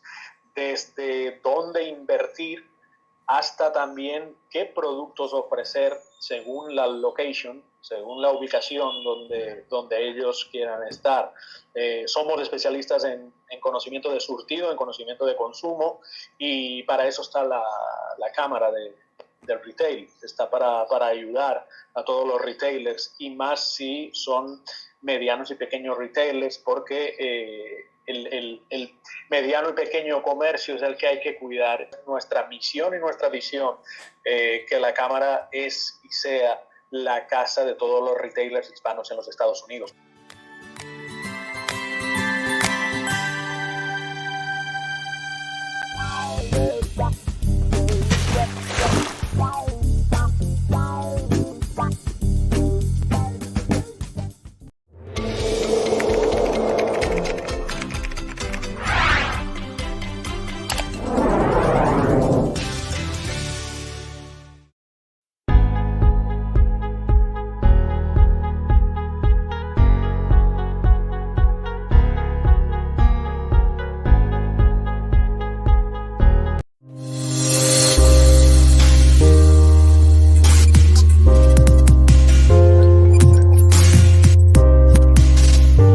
desde dónde invertir hasta también qué productos ofrecer según la location, según la ubicación donde ellos quieran estar. Somos especialistas en conocimiento de surtido, en conocimiento de consumo, y para eso está la Cámara del Retail. Está para ayudar a todos los retailers, y más si son medianos y pequeños retailers, porque el mediano y pequeño comercio es el que hay que cuidar. Nuestra misión y nuestra visión, que la Cámara es y sea la casa de todos los retailers hispanos en los Estados Unidos.